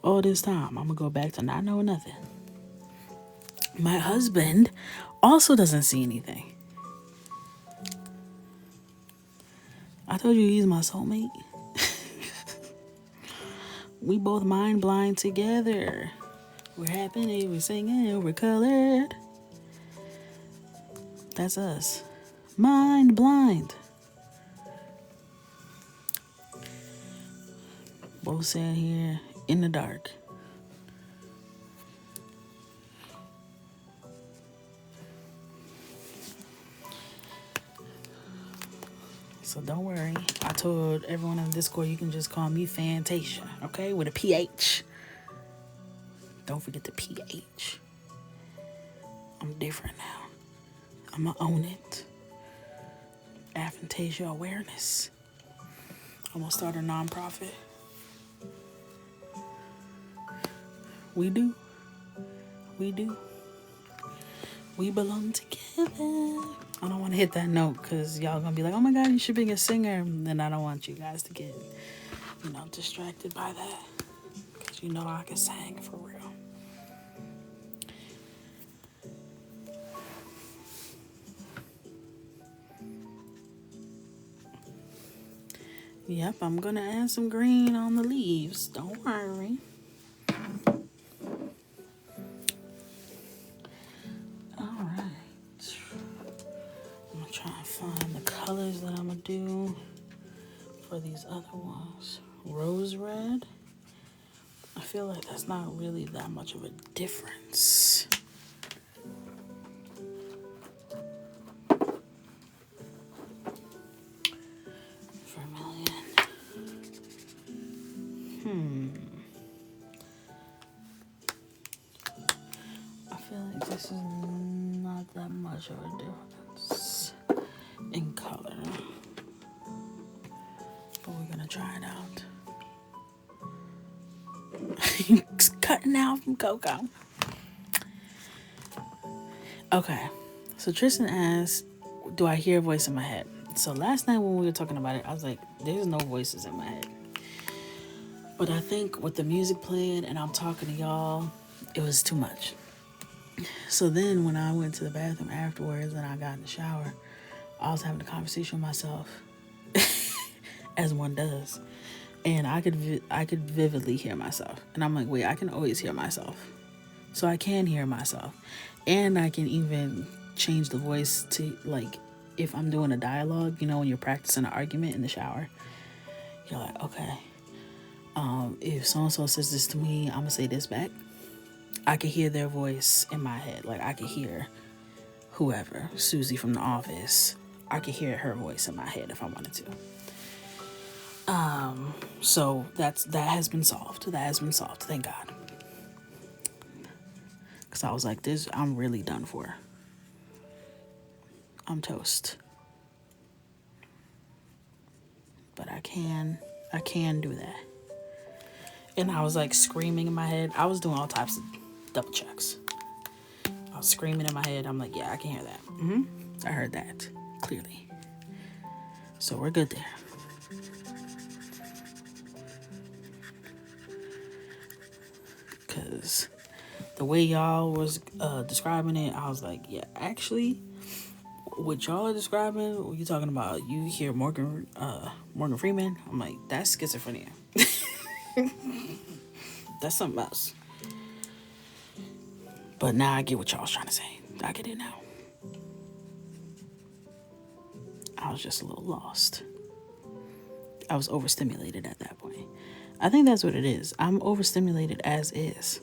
All this time, I'm gonna go back to not knowing nothing. My husband also doesn't see anything. I told you he's my soulmate. We both mind blind together. We're happy, we're singing, we're colored. That's us. Mind blind. Both sitting here in the dark. So don't worry. I told everyone in the Discord you can just call me Fantasia, okay? With a PH. Don't forget the PH. I'm different now. I'm gonna own it. Aphantasia awareness. I'm gonna start a nonprofit. We do. We belong together. I don't want to hit that note because y'all gonna be like, oh my god, you should be a singer. And I don't want you guys to get, distracted by that. Because I can sing for real. Yep, I'm gonna add some green on the leaves. Don't worry. Alright. I'm gonna try and find the colors that I'm gonna do for these other ones. rose red. I feel like that's not really that much of a difference. Vermilion. I feel like this is not that much of a difference in color. But we're gonna try it out. It's cutting out from Coco. Okay, so Tristan asked, do I hear a voice in my head? So last night when we were talking about it, I was like, there's no voices in my head. But I think with the music playing and I'm talking to y'all, it was too much. So then when I went to the bathroom afterwards and I got in the shower, I was having a conversation with myself, as one does. And I could vividly hear myself. And I'm like, wait, I can always hear myself. So I can hear myself. And I can even change the voice to, like, if I'm doing a dialogue, you know, when you're practicing an argument in the shower, you're like, okay, if so-and-so says this to me, I'm going to say this back. I could hear their voice in my head. Like, I could hear whoever, Susie from The Office. I could hear her voice in my head if I wanted to. So that has been solved. That has been solved. Thank God. Because I was like, I'm really done for. I'm toast. But I can do that. And I was like screaming in my head. I was doing all types of double checks. I was screaming in my head. I'm like, yeah, I can hear that. I heard that clearly. So we're good there. Because the way y'all was describing it, I was like, yeah, actually, what y'all are describing, what you talking about, you hear Morgan Freeman, I'm like, that's schizophrenia. That's something else. But now I get what y'all was trying to say. I get it now. I was just a little lost. I was overstimulated at that point. I think that's what it is. I'm overstimulated as is.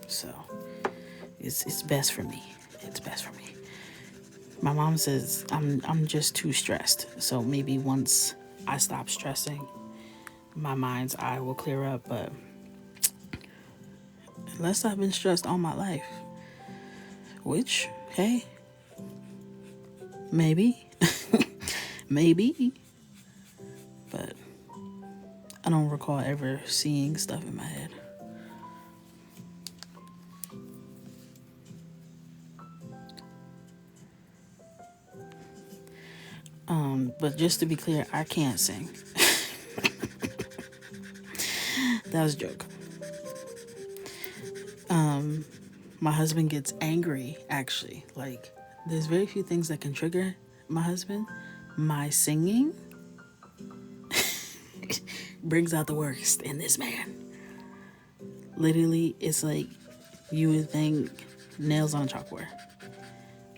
So it's best for me. It's best for me. My mom says I'm just too stressed. So maybe once I stop stressing, my mind's eye will clear up. But unless I've been stressed all my life, which, hey, maybe, maybe, but I don't recall ever seeing stuff in my head. But just to be clear, I can't sing. That was a joke. My husband gets angry, actually. Like, there's very few things that can trigger my husband. My singing brings out the worst in this man. Literally, it's like you would think nails on chalkboard.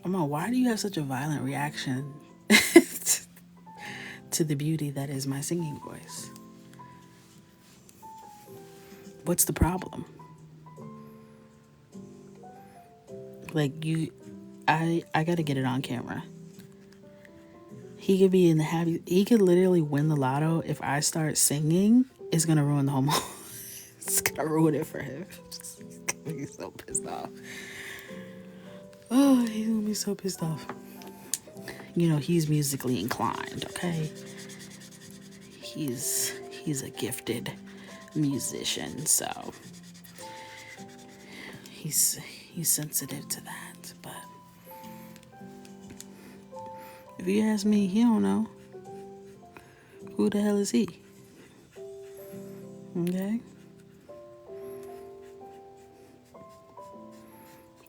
I'm like, why do you have such a violent reaction to the beauty that is my singing voice? What's the problem? Like, I gotta get it on camera. He could be in the he could literally win the lotto. If I start singing, it's gonna ruin the whole moment. It's gonna ruin it for him. He's gonna be so pissed off. Oh, he's gonna be so pissed off. You know, he's musically inclined, okay? He's a gifted musician, so he's sensitive to that. But if you ask me, he don't know. Who the hell is he? Okay?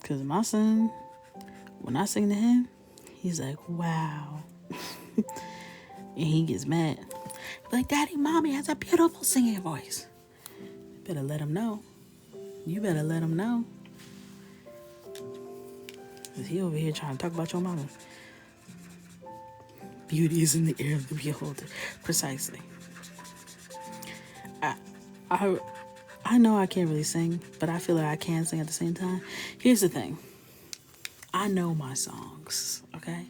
Because my son, when I sing to him, he's like, wow. And he gets mad. Like, Daddy, Mommy has a beautiful singing voice. You better let him know. You better let him know. Because he over here trying to talk about your mama. Beauty is in the ear of the beholder. Precisely. I, I, I know I can't really sing, but I feel like I can sing at the same time. Here's the thing. I know my songs, okay?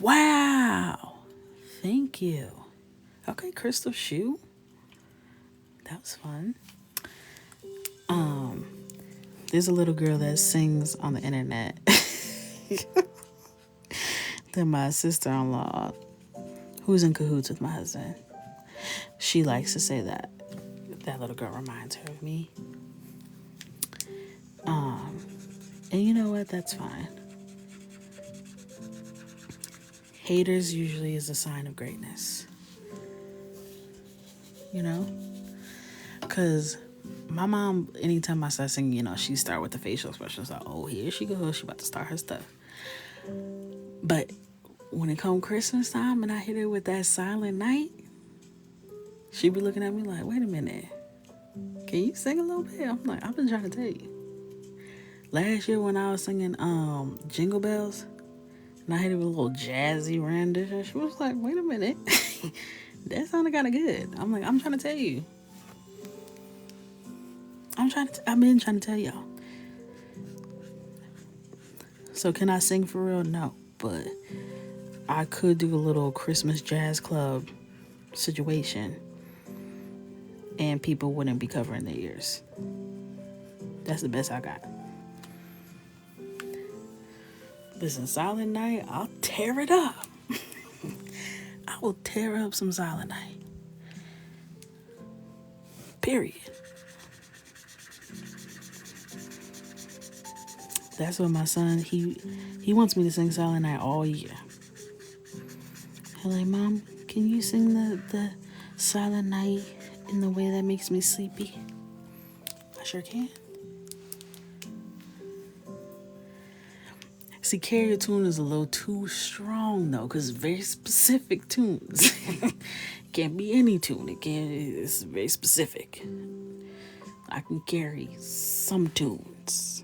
Wow. Thank you. Okay, Crystal Shoe. That was fun. There's a little girl that sings on the internet. That my sister-in-law, who's in cahoots with my husband, she likes to say that little girl reminds her of me. And you know what? That's fine. Haters usually is a sign of greatness. You know? Because my mom, anytime I start singing, she start with the facial expressions like, oh, here she goes. She about to start her stuff. But when it come Christmas time and I hit her with that Silent Night, she be looking at me like, wait a minute. Can you sing a little bit? I'm like, I've been trying to tell you. Last year when I was singing Jingle Bells, and I hit it with a little jazzy rendition, she was like, wait a minute. That sounded kind of good. I'm like, I'm trying to tell you. I've been trying to tell y'all. So can I sing for real? No. But I could do a little Christmas jazz club situation and people wouldn't be covering their ears. That's the best I got. Listen, Silent Night, I'll tear it up. I will tear up some Silent Night. Period. That's what my son, he wants me to sing Silent Night all year. He's like, Mom, can you sing the Silent Night in the way that makes me sleepy? I sure can. See, Carry a Tune is a little too strong though, because it's very specific tunes. Can't be any tune. It's very specific. I can carry some tunes.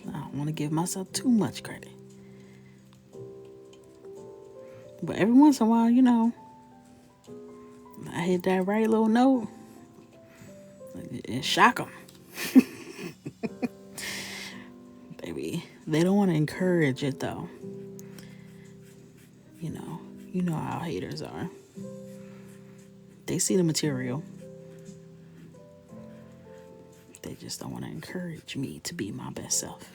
I don't want to give myself too much credit. But every once in a while, I hit that right little note and shock them. Baby, they don't want to encourage it though. You know how haters are. They see the material. They just don't want to encourage me to be my best self.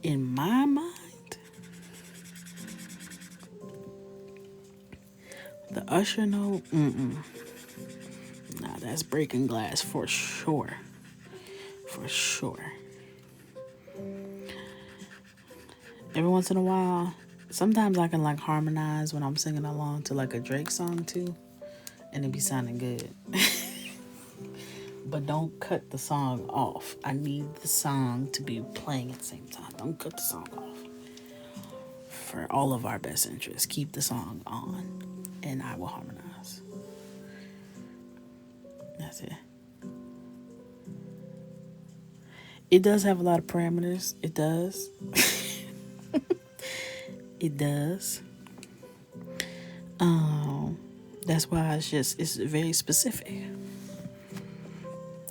In my mind, the usher note, nah, that's breaking glass for sure. For sure. Every once in a while, sometimes I can harmonize when I'm singing along to a Drake song too, and it be sounding good. But don't cut the song off. I need the song to be playing at the same time. Don't cut the song off. For all of our best interests, keep the song on, and I will harmonize. That's it. It does have a lot of parameters. It does. It does. That's why it's very specific.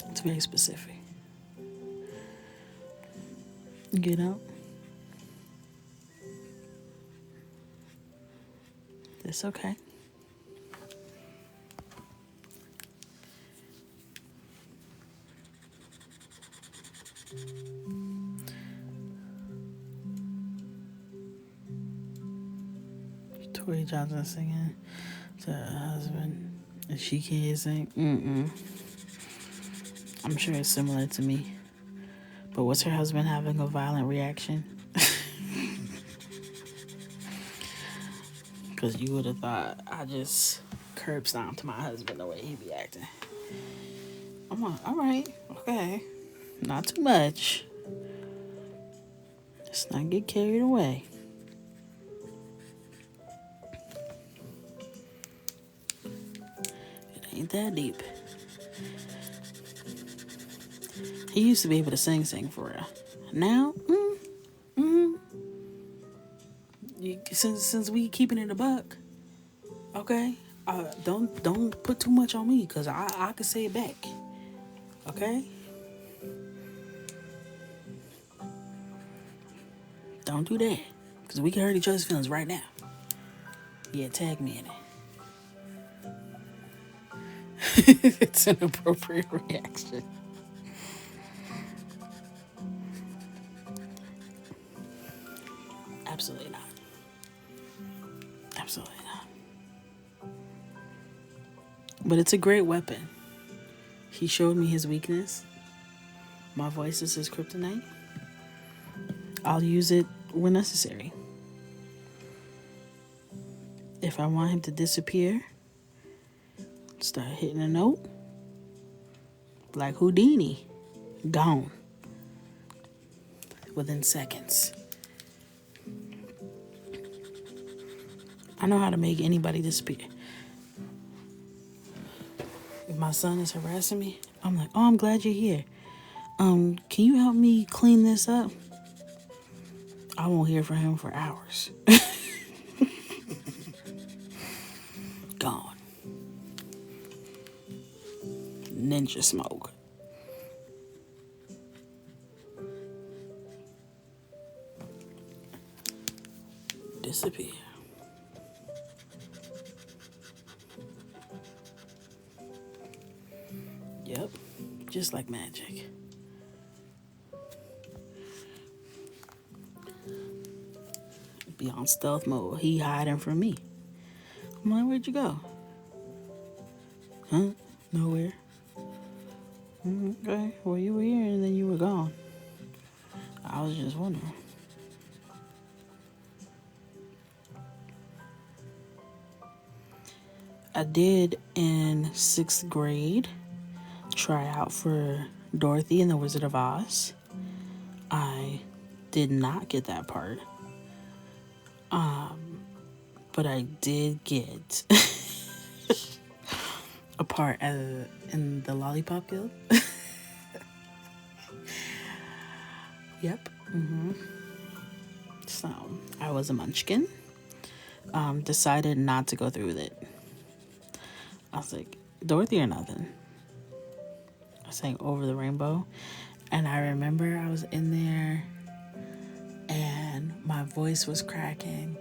It's very specific. It's okay. Tori Johnson singing to her husband, and she can't sing. I'm sure it's similar to me. But was her husband having a violent reaction? Because you would have thought I just curb stomped my husband the way he be acting. I'm like, all right, okay. Not too much. Let's not get carried away. Ain't that deep. He used to be able to sing for real. Now, since we keeping it a buck, okay? Don't put too much on me, cause I can say it back, okay? Don't do that, cause we can hurt each other's feelings right now. Yeah, tag me in it. It's an appropriate reaction. Absolutely not. Absolutely not. But it's a great weapon. He showed me his weakness. My voice is his kryptonite. I'll use it when necessary. If I want him to disappear, start hitting a note. Like Houdini. Gone. Within seconds. I know how to make anybody disappear. If my son is harassing me, I'm like, oh, I'm glad you're here. Can you help me clean this up? I won't hear from him for hours. Gone. Ninja smoke. Disappear. Yep, just like magic. Be on stealth mode. He hiding from me. I'm like, where'd you go? Huh? Nowhere. Okay, well, you were here and then you were gone. I was just wondering. I did in 6th grade try out for Dorothy in the Wizard of Oz. I did not get that part. But I did get a part in the Lollipop Guild. Yep. So I was a munchkin. Decided not to go through with it. I was like, Dorothy or nothing. I sang Over the Rainbow. And I remember I was in there and my voice was cracking.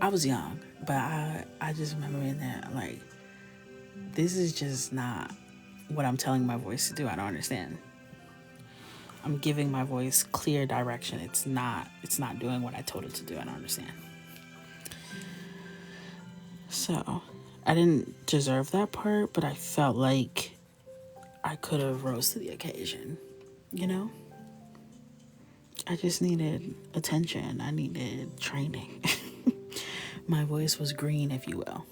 I was young, but I just remember in there like, this is just not what I'm telling my voice to do. I don't understand. I'm giving my voice clear direction. It's not doing what I told it to do. I don't understand. So I didn't deserve that part, but I felt like I could have rose to the occasion, you know? I just needed attention. I needed training. My voice was green, if you will.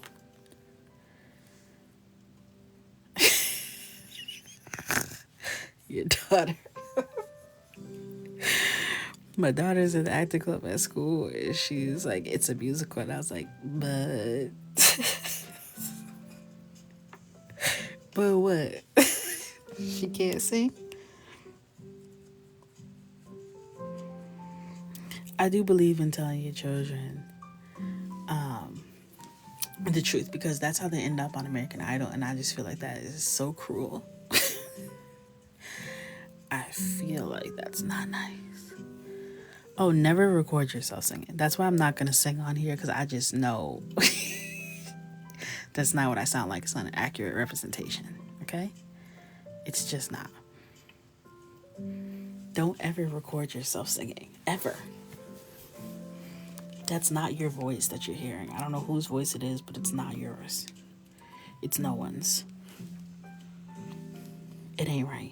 Your daughter. My daughter's in the acting club at school, and she's like, it's a musical. And I was like, but... but what? She can't sing? I do believe in telling your children the truth, because that's how they end up on American Idol, and I just feel like that is so cruel. I feel like that's not nice. Oh, never record yourself singing. That's why I'm not going to sing on here, because I just know that's not what I sound like. It's not an accurate representation, okay? It's just not. Don't ever record yourself singing, ever. That's not your voice that you're hearing. I don't know whose voice it is, but it's not yours. It's no one's. It ain't right.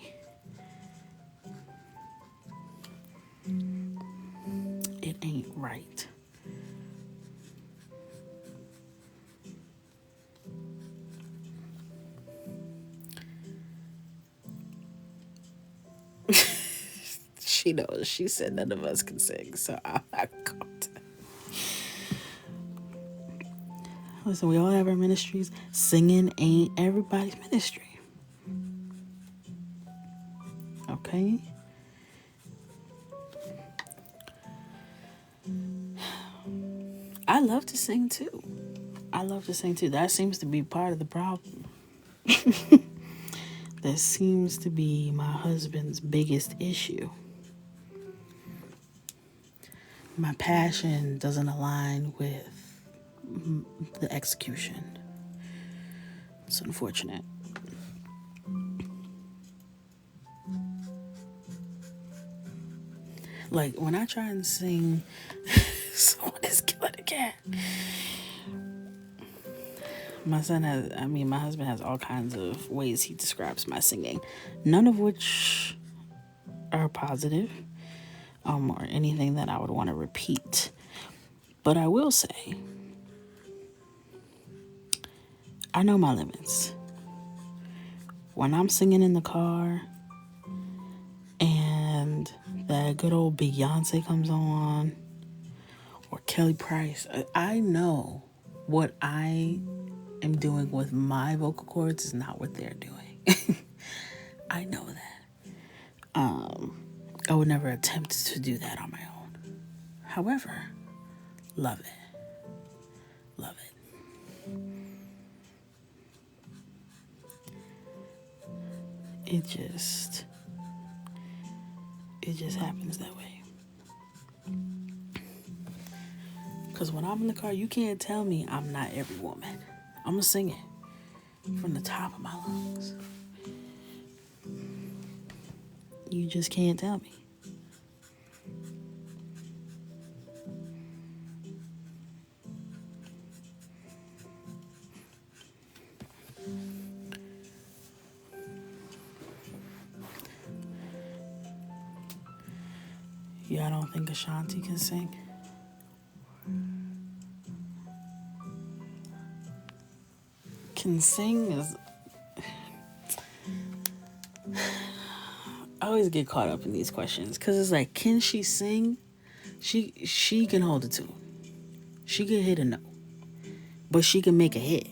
It ain't right. She knows. She said none of us can sing, so I'm not going to. Listen, we all have our ministries. Singing ain't everybody's ministry. Okay? I love to sing too. That seems to be part of the problem. That seems to be my husband's biggest issue. My passion doesn't align with the execution. It's unfortunate. Like when I try and sing, someone is killing a cat. My husband has all kinds of ways he describes my singing, none of which are positive, or anything that I would want to repeat. But I will say, I know my limits. When I'm singing in the car and that good old Beyonce comes on, or Kelly Price, I know what I am doing with my vocal cords is not what they're doing. I know that. I would never attempt to do that on my own. However, love it. Love it. It just happens that way. Because when I'm in the car, you can't tell me I'm not every woman. I'm going to sing it from the top of my lungs. You just can't tell me. Y'all don't think Ashanti can sing? Can sing is... I always get caught up in these questions because it's like, can she sing? She can hold a tune. She can hit a note, but she can make a hit.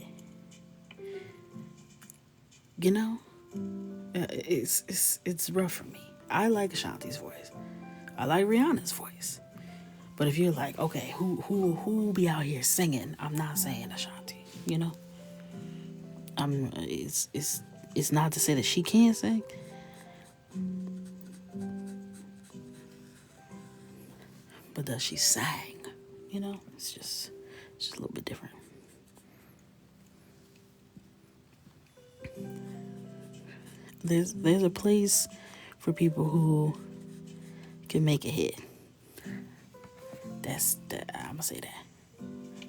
You know, it's rough for me. I like Ashanti's voice. I like Rihanna's voice. But if you're like, okay, who be out here singing? I'm not saying Ashanti. You know, it's not to say that she can't sing. But does she sing? You know, it's just a little bit different. There's a place for people who can make a hit. I'm gonna say that.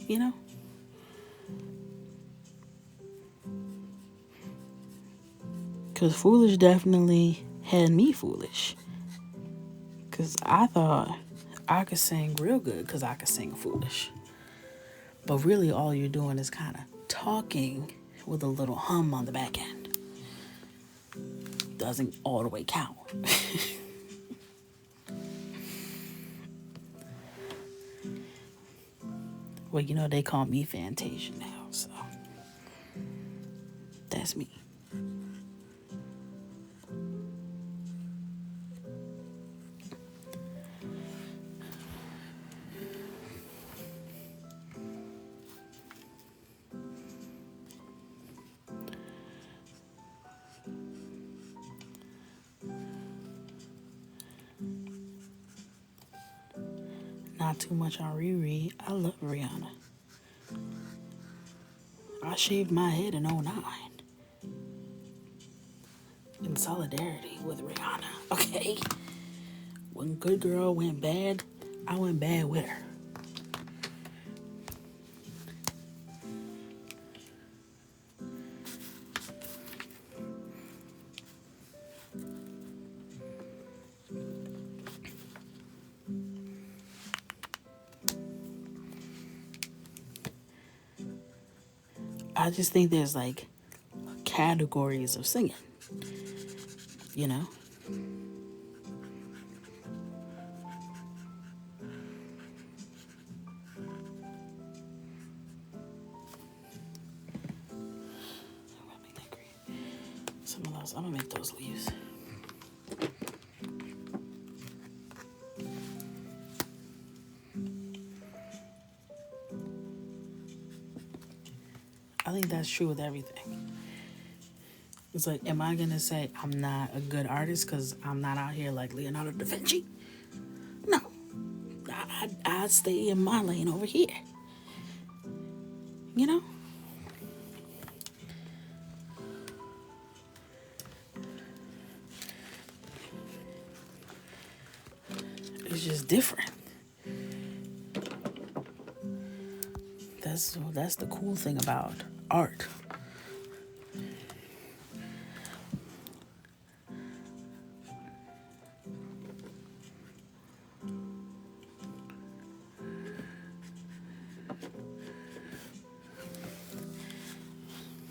You know? Because Foolish definitely had me foolish. Because I thought I could sing real good because I could sing foolish. But really all you're doing is kind of talking with a little hum on the back end. Doesn't all the way count. Well, you know, they call me Fantasia now, so that's me. Not too much on Riri. I love Rihanna. I shaved my head in '09 in solidarity with Rihanna. Okay? When good girl went bad, I went bad with her. I just think there's like categories of singing, you know? something else. I'm gonna make those leaves. I think that's true with everything. It's like, am I gonna say I'm not a good artist because I'm not out here like Leonardo da Vinci? No. I'd stay in my lane over here. You know? It's just different. That's the cool thing about art.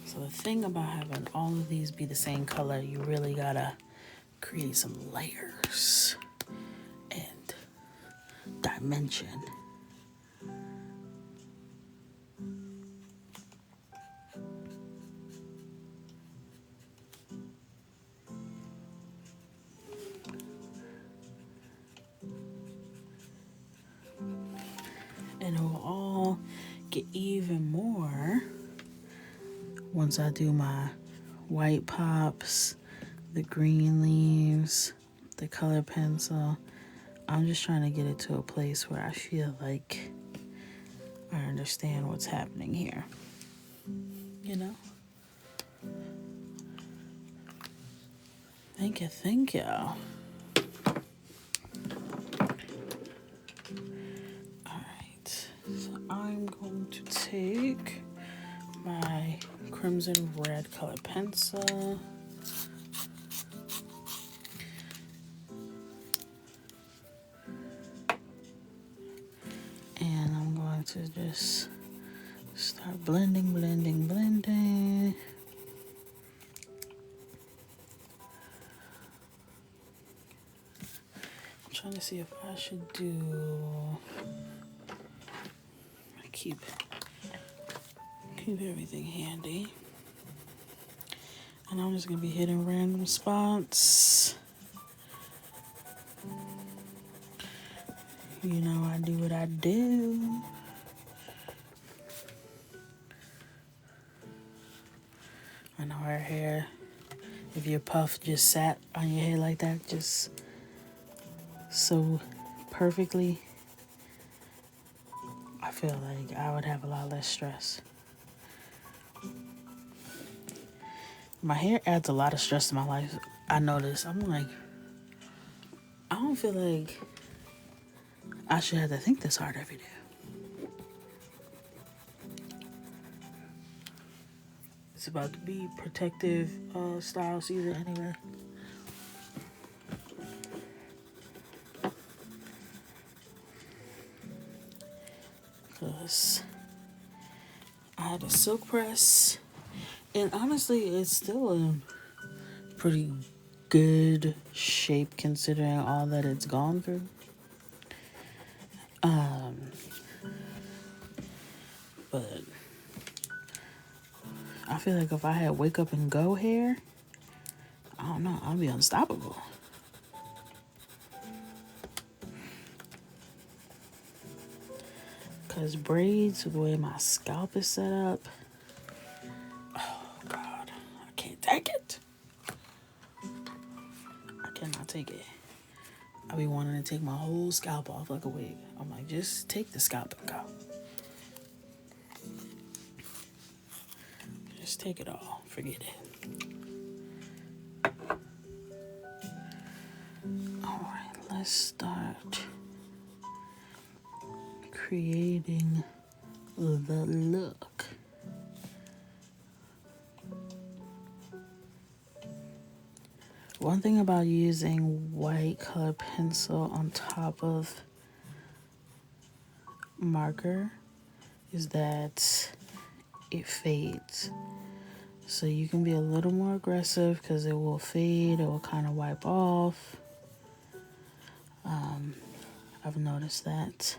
So the thing about having all of these be the same color, you really gotta create some layers and dimension. And it will all get even more once I do my white pops, the green leaves, the color pencil. I'm just trying to get it to a place where I feel like I understand what's happening here. You know? Thank you. Alright, so I'm going to take my crimson red color pencil. And I'm going to just start blending. I'm trying to see if I should do... Keep everything handy. And I'm just going to be hitting random spots. You know, I do what I do. I know her hair, if your puff just sat on your head like that, just so perfectly, I feel like I would have a lot less stress. My hair adds a lot of stress to my life. I notice. I'm like, I don't feel like I should have to think this hard every day. It's about to be protective style season anyway. Because I had a silk press. And honestly, it's still in pretty good shape considering all that it's gone through. But I feel like if I had wake up and go hair, I don't know, I'd be unstoppable. Because braids, the way my scalp is set up, oh God, I can't take it. I cannot take it. I be wanting to take my whole scalp off like a wig. I'm like, just take the scalp and go. Just take it all. Forget it. Alright, let's start creating the look. One thing about using white color pencil on top of marker is that it fades. So you can be a little more aggressive because it will fade, it will kind of wipe off. I've noticed that.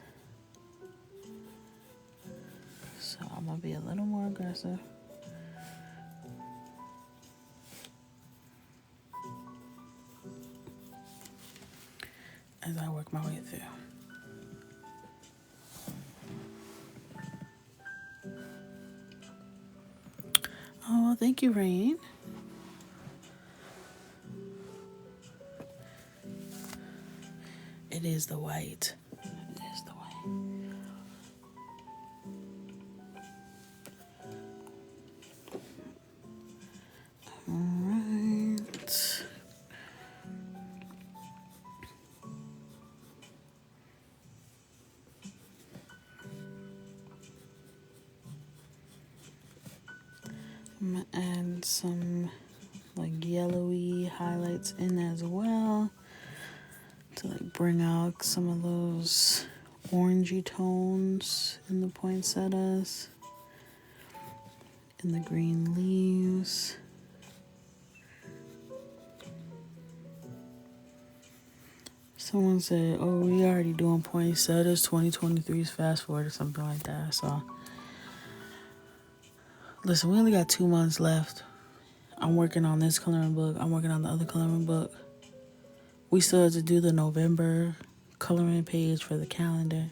So I'm gonna be a little more aggressive. as I work my way through. Oh, well, thank you, Rain. It is the white. It is the white. Alright. I'm gonna add some like yellowy highlights in as well to like bring out some of those orangey tones in the poinsettias and the green leaves. Someone said, oh, we already doing poinsettias, 2023's fast forward or something like that. So listen, we only got 2 months left. I'm working on this coloring book. I'm working on the other coloring book. We still have to do the November coloring page for the calendar.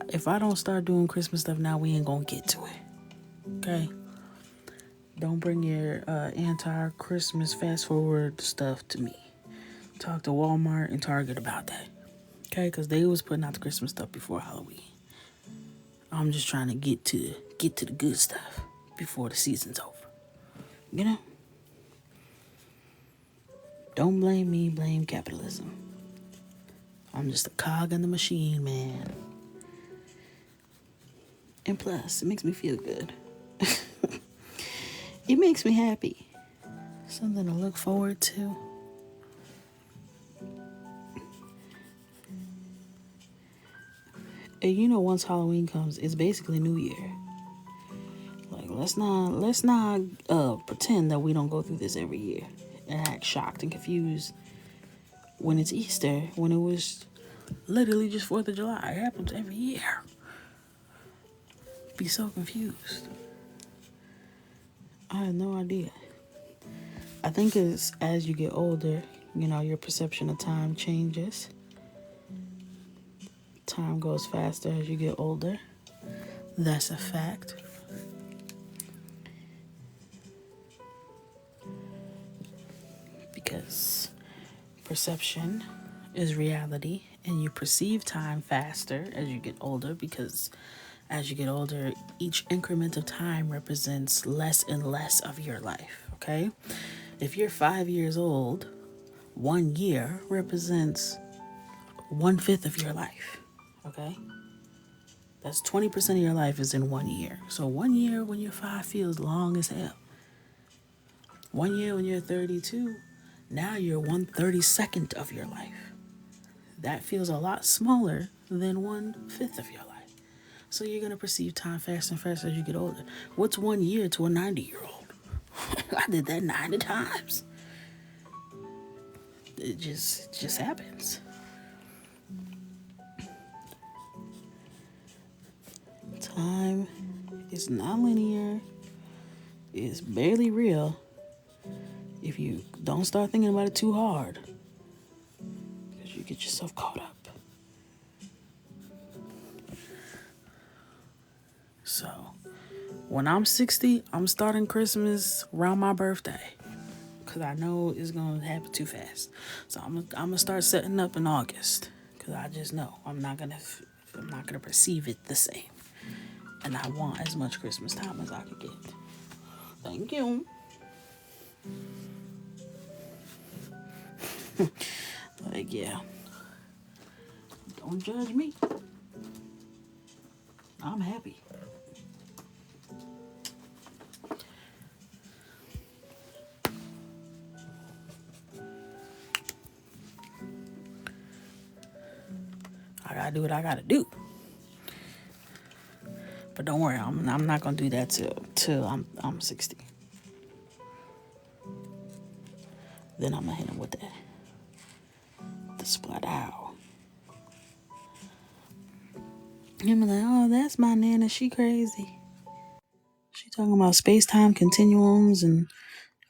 If I don't start doing Christmas stuff now, we ain't gonna get to it. Okay? Don't bring your anti-Christmas fast forward stuff to me. Talk to Walmart and Target about that. Okay? Because they was putting out the Christmas stuff before Halloween. I'm just trying to get to the good stuff before the season's over. You know? Don't blame me, blame capitalism. I'm just a cog in the machine, man. And plus, it makes me feel good. It makes me happy. Something to look forward to. And you know, once Halloween comes, it's basically New Year. Like, let's not pretend that we don't go through this every year and act shocked and confused when it's Easter, when it was literally just 4th of July. It happens every year. Be so confused. I have no idea. I think it's as you get older, you know, your perception of time changes. Time goes faster as you get older. That's a fact. Because perception is reality, and you perceive time faster as you get older, because as you get older, each increment of time represents less and less of your life, okay? If you're 5 years old, 1 year represents 1/5 of your life, okay? That's 20% of your life is in 1 year. So 1 year when you're 5 feels long as hell. 1 year when you're 32, now you're 1/32nd of your life. That feels a lot smaller than 1/5 of your life. So you're going to perceive time faster and faster as you get older. What's 1 year to a 90-year-old? I did that 90 times. It just happens. Time is not linear. It's barely real if you don't start thinking about it too hard, because you get yourself caught up. So, when I'm 60, I'm starting Christmas around my birthday, because I know it's going to happen too fast. So I'm gonna start setting up in August, because I just know I'm not gonna perceive it the same. And I want as much Christmas time as I could get. Thank you. Like, yeah. Don't judge me. I'm happy. I gotta do what I gotta do. But don't worry, I'm not gonna do that till I'm 60. Then I'm gonna hit him with that. The splatter. Him like, oh, that's my nana. She crazy. She talking about space-time continuums and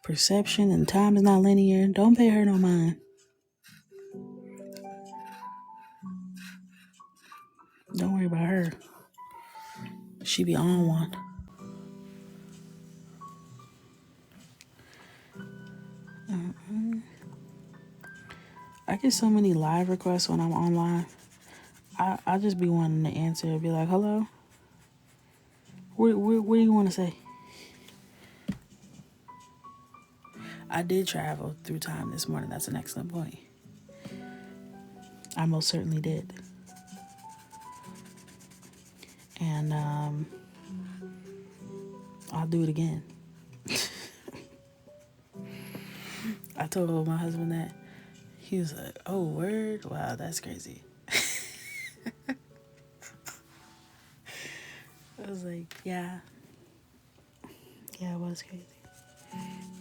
perception, and time is not linear. Don't pay her no mind. Don't worry about her. She be on one. I get so many live requests when I'm online. I just be wanting to answer. Be like, hello? What do you want to say? I did travel through time this morning. That's an excellent point. I most certainly did. And I'll do it again. I told my husband that. He was like, oh, word? Wow, that's crazy. I was like, yeah. Yeah, it was crazy.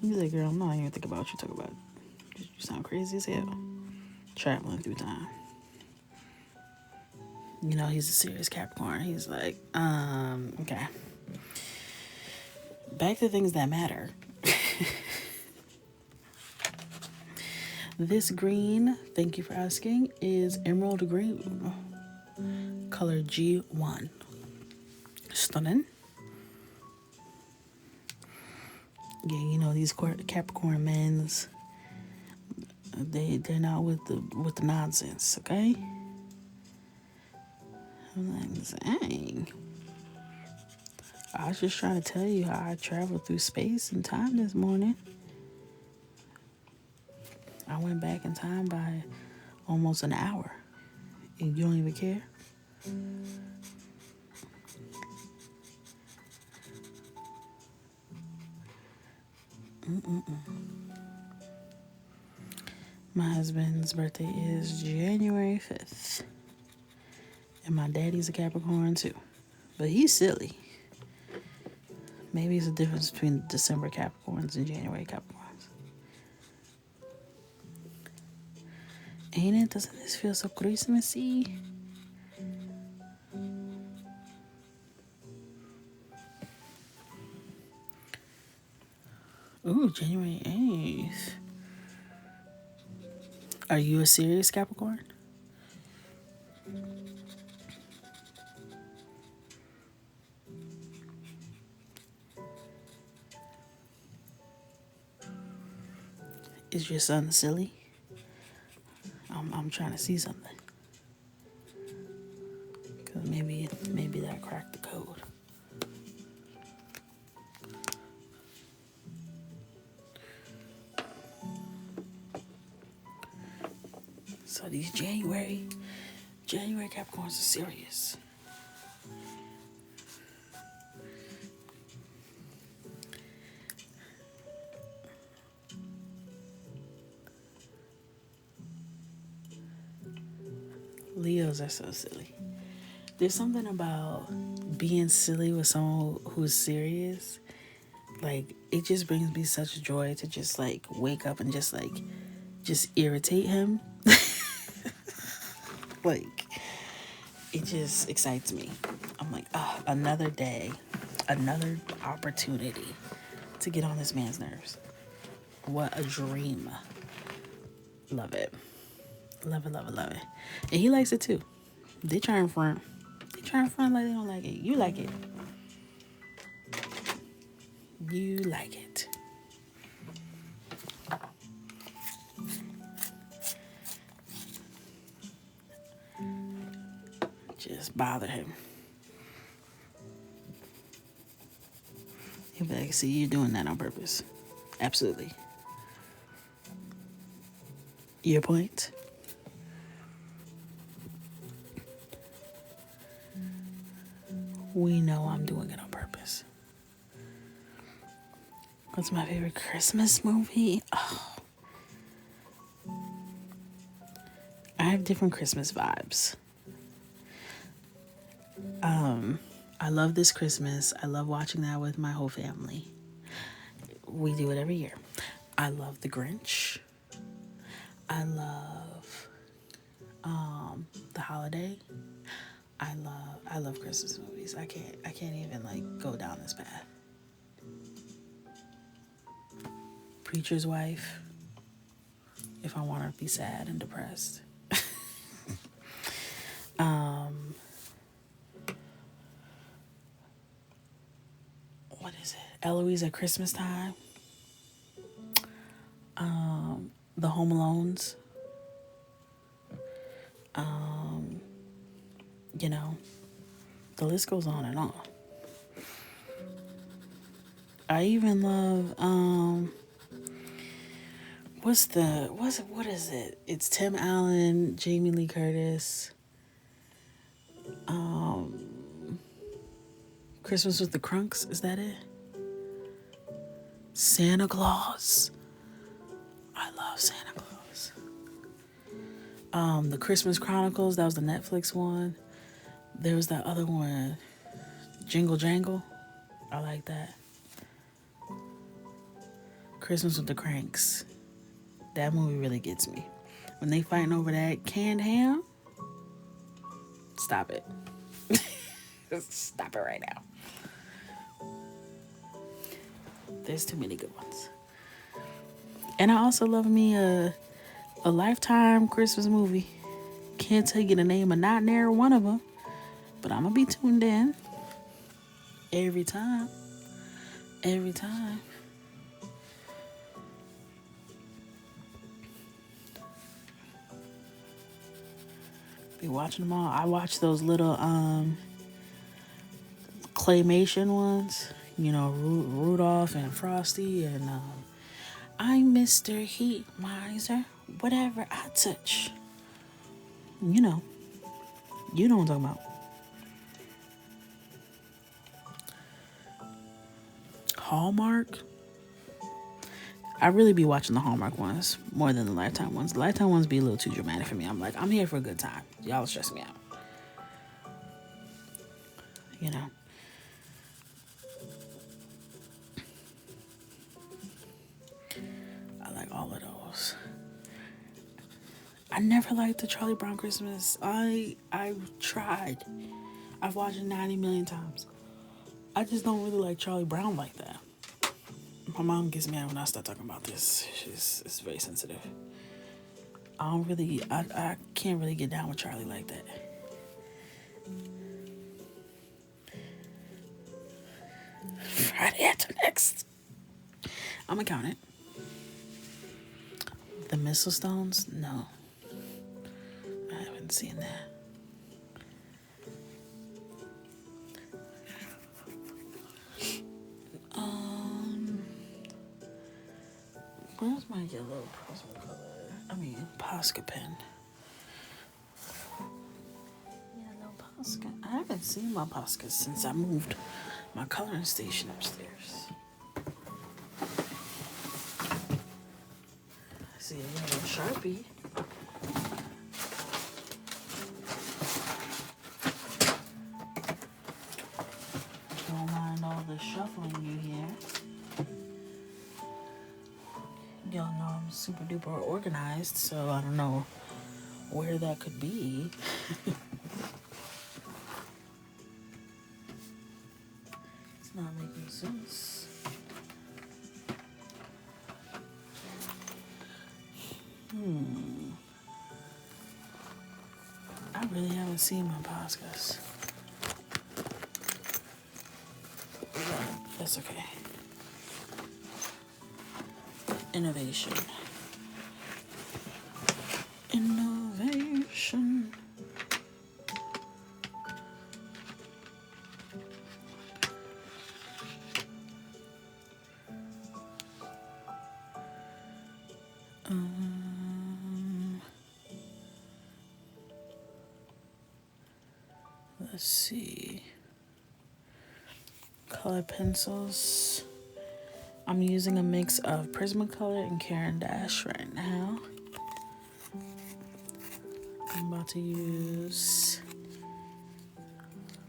He was like, girl, I'm not even thinking about what you talk about. You sound crazy as hell. Traveling through time. You know, he's a serious Capricorn. He's like, okay. Back to things that matter. This green, thank you for asking, is emerald green. Color G1. Stunning. Yeah, you know, these Capricorn men's, they're not with the nonsense, okay? I'm like, dang. I was just trying to tell you how I traveled through space and time this morning. I went back in time by almost an hour. And you don't even care? My husband's birthday is January 5th. And my daddy's a Capricorn too. But he's silly. Maybe it's a difference between December Capricorns and January Capricorns. Ain't it? Doesn't this feel so Christmassy? Ooh, January 8th. Are you a serious Capricorn? Is your son silly? I'm trying to see something. Cause maybe that cracked the code. So these January Capricorns are serious. Leos are so silly. There's something about being silly with someone who's serious. Like, it just brings me such joy to just like wake up and just irritate him. Like, it just excites me. I'm like, another day, another opportunity to get on this man's nerves. What a dream. Love it. Love it, love it, love it. And he likes it too. They try and front. They try and front like they don't like it. You like it. You like it. Just bother him. He'll be like, see, you're doing that on purpose. Absolutely. Your point? We know I'm doing it on purpose. What's my favorite Christmas movie? Oh. I have different Christmas vibes. I love This Christmas. I love watching that with my whole family. We do it every year. I love The Grinch. I love The Holiday. I love Christmas movies. I can't even like go down this path. Preacher's Wife. If I want to be sad and depressed. Eloise at Christmas time. The Home Alones. You know, the list goes on and on. I even love what is it? It's Tim Allen, Jamie Lee Curtis, Christmas with the Crunks, is that it? Santa Claus. I love Santa Claus. The Christmas Chronicles, that was the Netflix one. There was that other one, Jingle Jangle. I like that. Christmas with the Cranks. That movie really gets me. When they fighting over that canned ham, stop it. Stop it right now. There's too many good ones. And I also love me a Lifetime Christmas movie. Can't tell you the name of not near one of them, but I'm gonna be tuned in every time. Every time. Be watching them all. I watch those little claymation ones. You know, Rudolph and Frosty and I'm Mr. Heat Miser. Whatever I touch. You know what I'm talking about. Hallmark. I really be watching the Hallmark ones more than the Lifetime ones. The Lifetime ones be a little too dramatic for me. I'm like, I'm here for a good time. Y'all stress me out. You know. I like all of those. I never liked the Charlie Brown Christmas. I've tried. I've watched it 90 million times. I just don't really like Charlie Brown like that. My mom gets mad when I start talking about this. It's very sensitive. I can't really get down with Charlie like that. Friday after next. I'm gonna count it. The Mistlestones? No. I haven't seen that. Where's my yellow Posca pen? Yellow Posca. I haven't seen my Poscas since I moved my coloring station upstairs. I see a yellow Sharpie. Don't mind all the shuffling you hear. Y'all know I'm super duper organized, so I don't know where that could be. It's not making sense. I really haven't seen my Poscas. That's okay. Innovation. Let's see. Color pencils. I'm using a mix of Prismacolor and Caran d'Ache right now. I'm about to use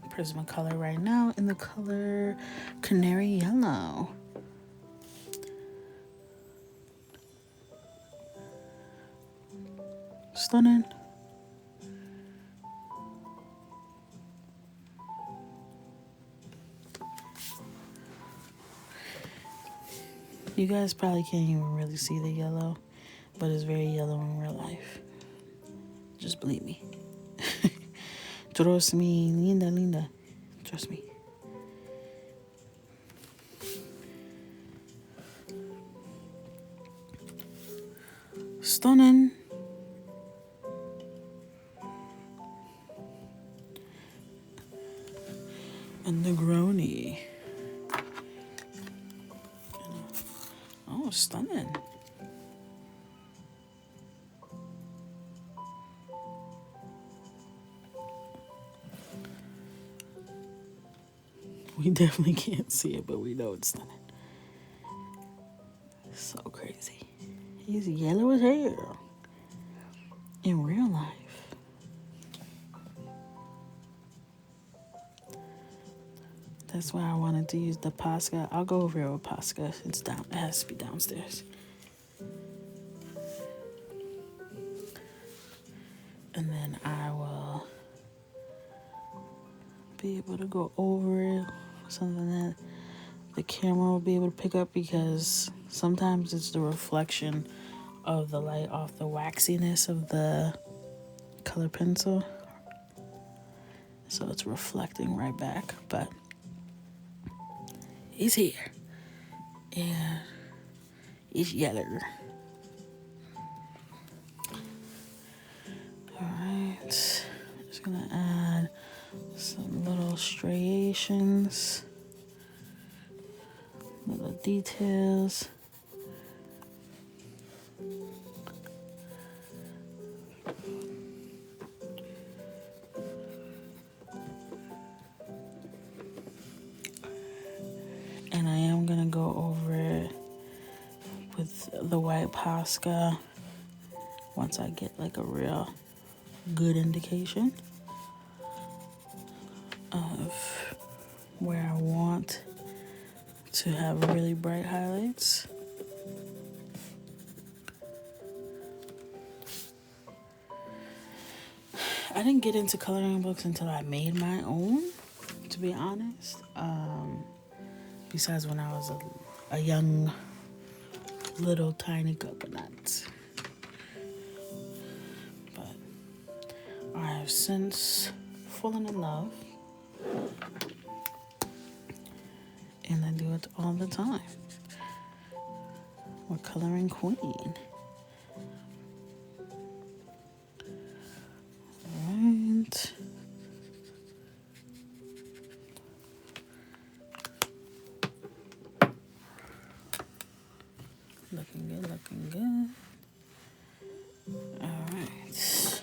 Prismacolor right now in the color Canary Yellow. Stunning. You guys probably can't even really see the yellow, but it's very yellow in real life. Just believe me. Trust me, linda. Trust me. Stunning. And Negroni. Oh, stunning. We definitely can't see it, but we know it's stunning. So crazy. He's yellow as hell. In real life. That's why I wanted to use the Posca. I'll go over it with Posca. It's down. It has to be downstairs. And then I will be able to go over it. Something that the camera will be able to pick up, because sometimes it's the reflection of the light off the waxiness of the color pencil. So it's reflecting right back. But he's here. And it's yellow. Alright. Just gonna add some little striations. Little details. And I am gonna go over it with the white Posca once I get like a real good indication of where I want to have really bright highlights. I didn't get into coloring books until I made my own, to be honest. Besides when I was a young, little, tiny coconut. But I have since fallen in love. And I do it all the time. We're coloring queen. Alright. Looking good, looking good. Alright. So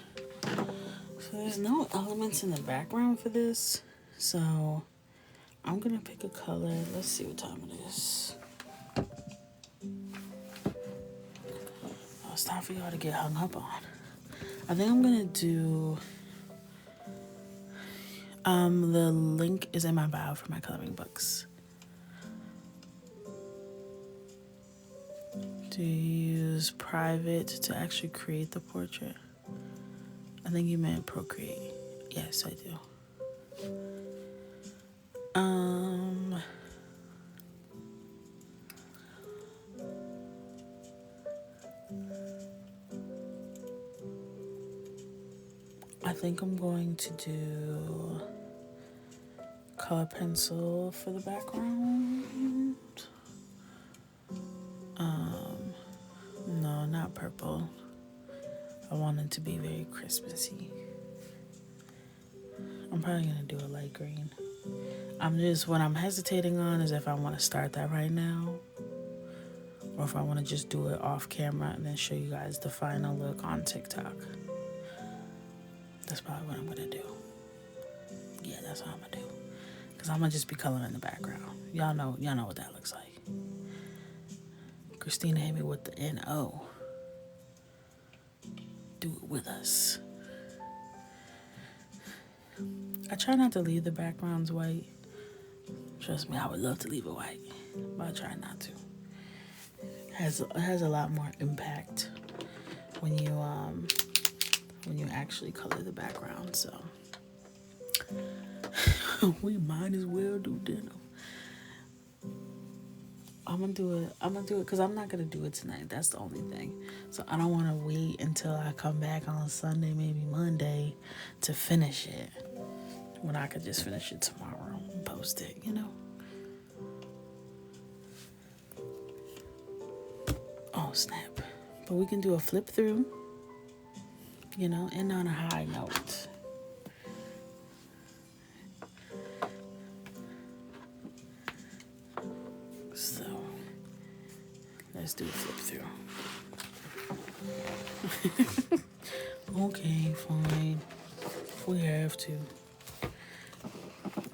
there's no elements in the background for this. So I'm gonna pick a color. Let's see what time it is. Oh, it's time for y'all to get hung up on. I think I'm gonna do the link is in my bio for my coloring books. Do you use private to actually create the portrait? I think you meant Procreate. Yes, I do. I think I'm going to do color pencil for the background. No, not purple. I want it to be very Christmassy. I'm probably gonna do a light green. What I'm hesitating on is if I want to start that right now, or if I want to just do it off camera and then show you guys the final look on TikTok. That's probably what I'm gonna do. Yeah, that's what I'm gonna do. Cause I'm gonna just be coloring in the background. Y'all know what that looks like. Christina hit me with the NO. Do it with us. I try not to leave the backgrounds white. Trust me, I would love to leave it white, but I try not to. It has a lot more impact when you actually color the background. So we might as well do dinner. I'm gonna do it because I'm not gonna do it tonight. That's the only thing. So I don't want to wait until I come back on Sunday, maybe Monday, to finish it, when I could just finish it tomorrow and post it, Oh snap! But we can do a flip through, you know, and on a high note. So let's do a flip through. Okay, fine. We have to.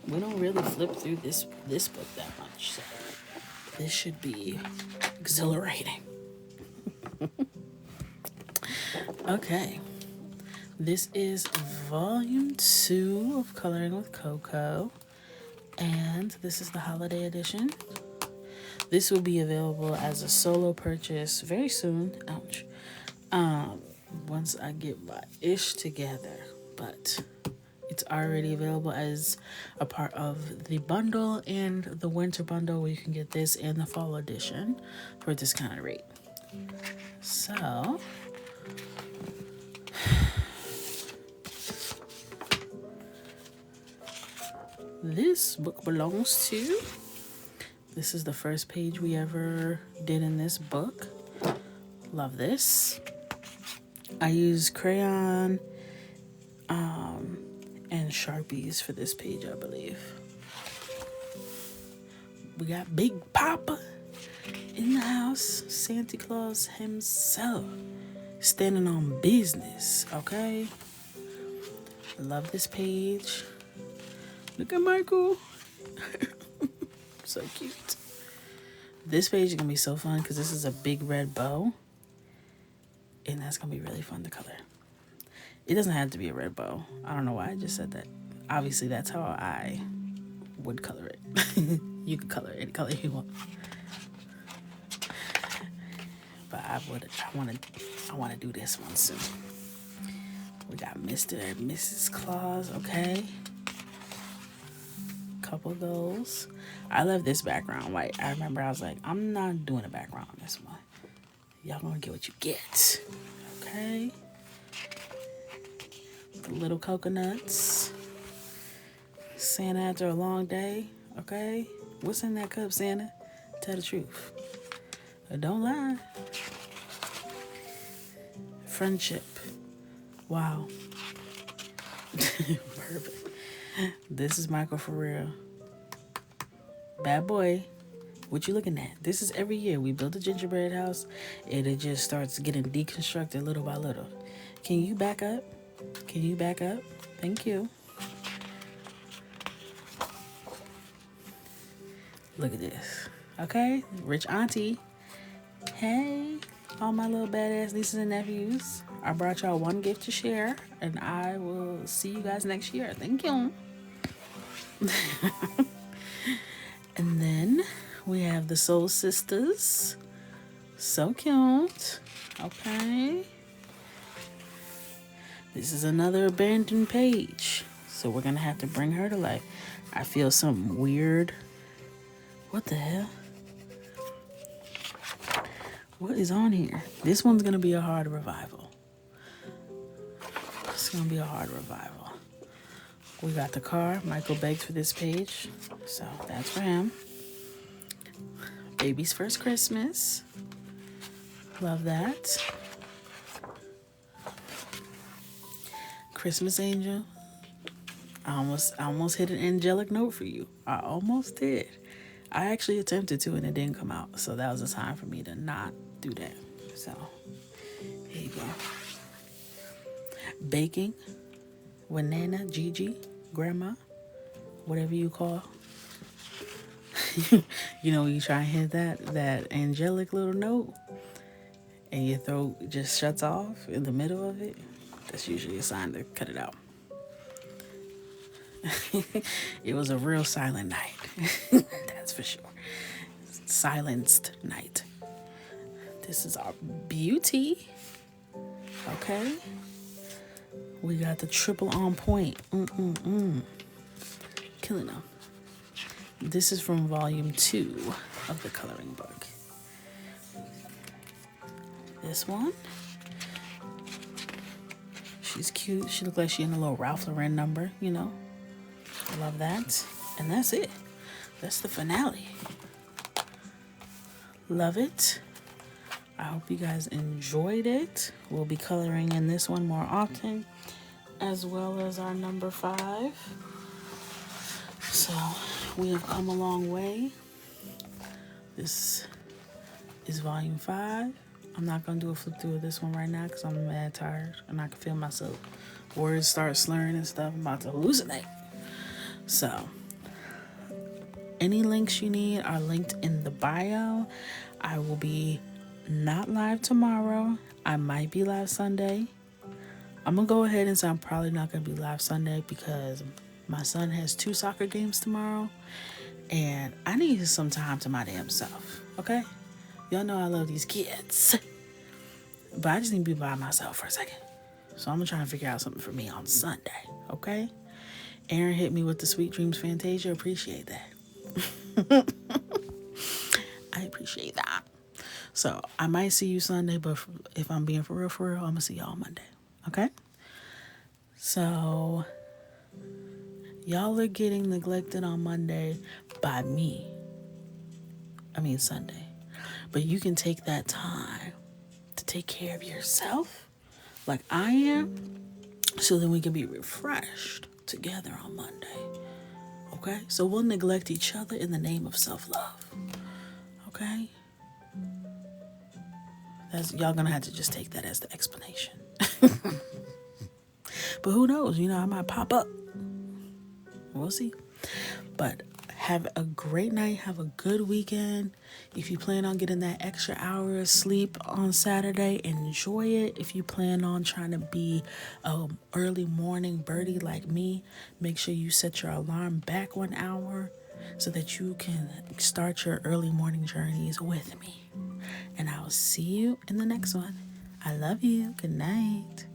We don't really flip through this book that much, so this should be exhilarating. Okay. This is volume 2 of Coloring with Coco, and this is the holiday edition. This will be available as a solo purchase very soon. Ouch. Once I get my ish together, but it's already available as a part of the bundle and the winter bundle, where you can get this and the fall edition for a discounted rate. So this book belongs to, this is the first page we ever did in this book. Love this. I use crayon and Sharpies for this page, I believe. We got Big Papa in the house, Santa Claus himself, standing on business, okay? Love this page. Look at Michael. So cute. This page is gonna be so fun because this is a big red bow, and that's gonna be really fun to color. It doesn't have to be a red bow. I don't know why I just said that. Obviously, that's how I would color it. You can color any color you want. But I want to do this one soon. We got Mr. and Mrs. Claus, okay? Couple goals. I love this background white. I remember I was like, I'm not doing a background on this one. Y'all gonna get what you get, okay? The little coconuts. Santa after a long day, okay? What's in that cup, Santa? Tell the truth. Don't lie. Friendship. Wow. Perfect. This is Michael for real. Bad boy. What you looking at? This is every year. We build a gingerbread house and it just starts getting deconstructed little by little. Can you back up? Can you back up? Thank you. Look at this. Okay? Rich auntie. Hey, all my little badass nieces and nephews. I brought y'all one gift to share, and I will see you guys next year. Thank you. And then we have the Soul Sisters. So cute. Okay. This is another abandoned page, so we're gonna have to bring her to life. I feel something weird. What the hell? What is on here? This one's gonna be a hard revival. It's gonna be a hard revival. We got the car. Michael begged for this page, so that's for him. Baby's first Christmas. Love that. Christmas angel. I almost hit an angelic note for you. I almost did. I actually attempted to and it didn't come out. So that was a sign for me to not do that. So here you go. Baking with Nana, Gigi, Grandma, whatever you call. You know, when you try and hit that angelic little note and your throat just shuts off in the middle of it, that's usually a sign to cut it out. It was a real silent night. That's for sure. Silenced night. This is our beauty. Okay. We got the triple on point. Killing them. This is from volume 2 of the coloring book. This one. She's cute. She looked like she in a little Ralph Lauren number, you know. I love that. And that's it. That's the finale. Love it. I hope you guys enjoyed it. We'll be coloring in this one more often, as well as our number 5. So we have come a long way. This is volume 5. I'm not going to do a flip through of this one right now because I'm mad tired and I can feel myself. Words start slurring and stuff. I'm about to hallucinate. So any links you need are linked in the bio. I will be not live tomorrow. I might be live Sunday. I'm going to go ahead and say I'm probably not going to be live Sunday because my son has 2 soccer games tomorrow. And I need some time to my damn self, okay? Y'all know I love these kids. But I just need to be by myself for a second. So I'm going to try and figure out something for me on Sunday, okay? Aaron hit me with the Sweet Dreams Fantasia. Appreciate that. I appreciate that. So I might see you Sunday, but if I'm being for real, I'm going to see y'all Monday, okay? So y'all are getting neglected on Monday by me. Sunday. But you can take that time to take care of yourself like I am, so then we can be refreshed together on Monday. Okay? So we'll neglect each other in the name of self-love. Okay? Y'all gonna have to just take that as the explanation. But who knows? I might pop up. We'll see. But have a great night. Have a good weekend. If you plan on getting that extra hour of sleep on Saturday, enjoy it. If you plan on trying to be an early morning birdie like me, make sure you set your alarm back 1 hour so that you can start your early morning journeys with me. And I will see you in the next one. I love you. Good night.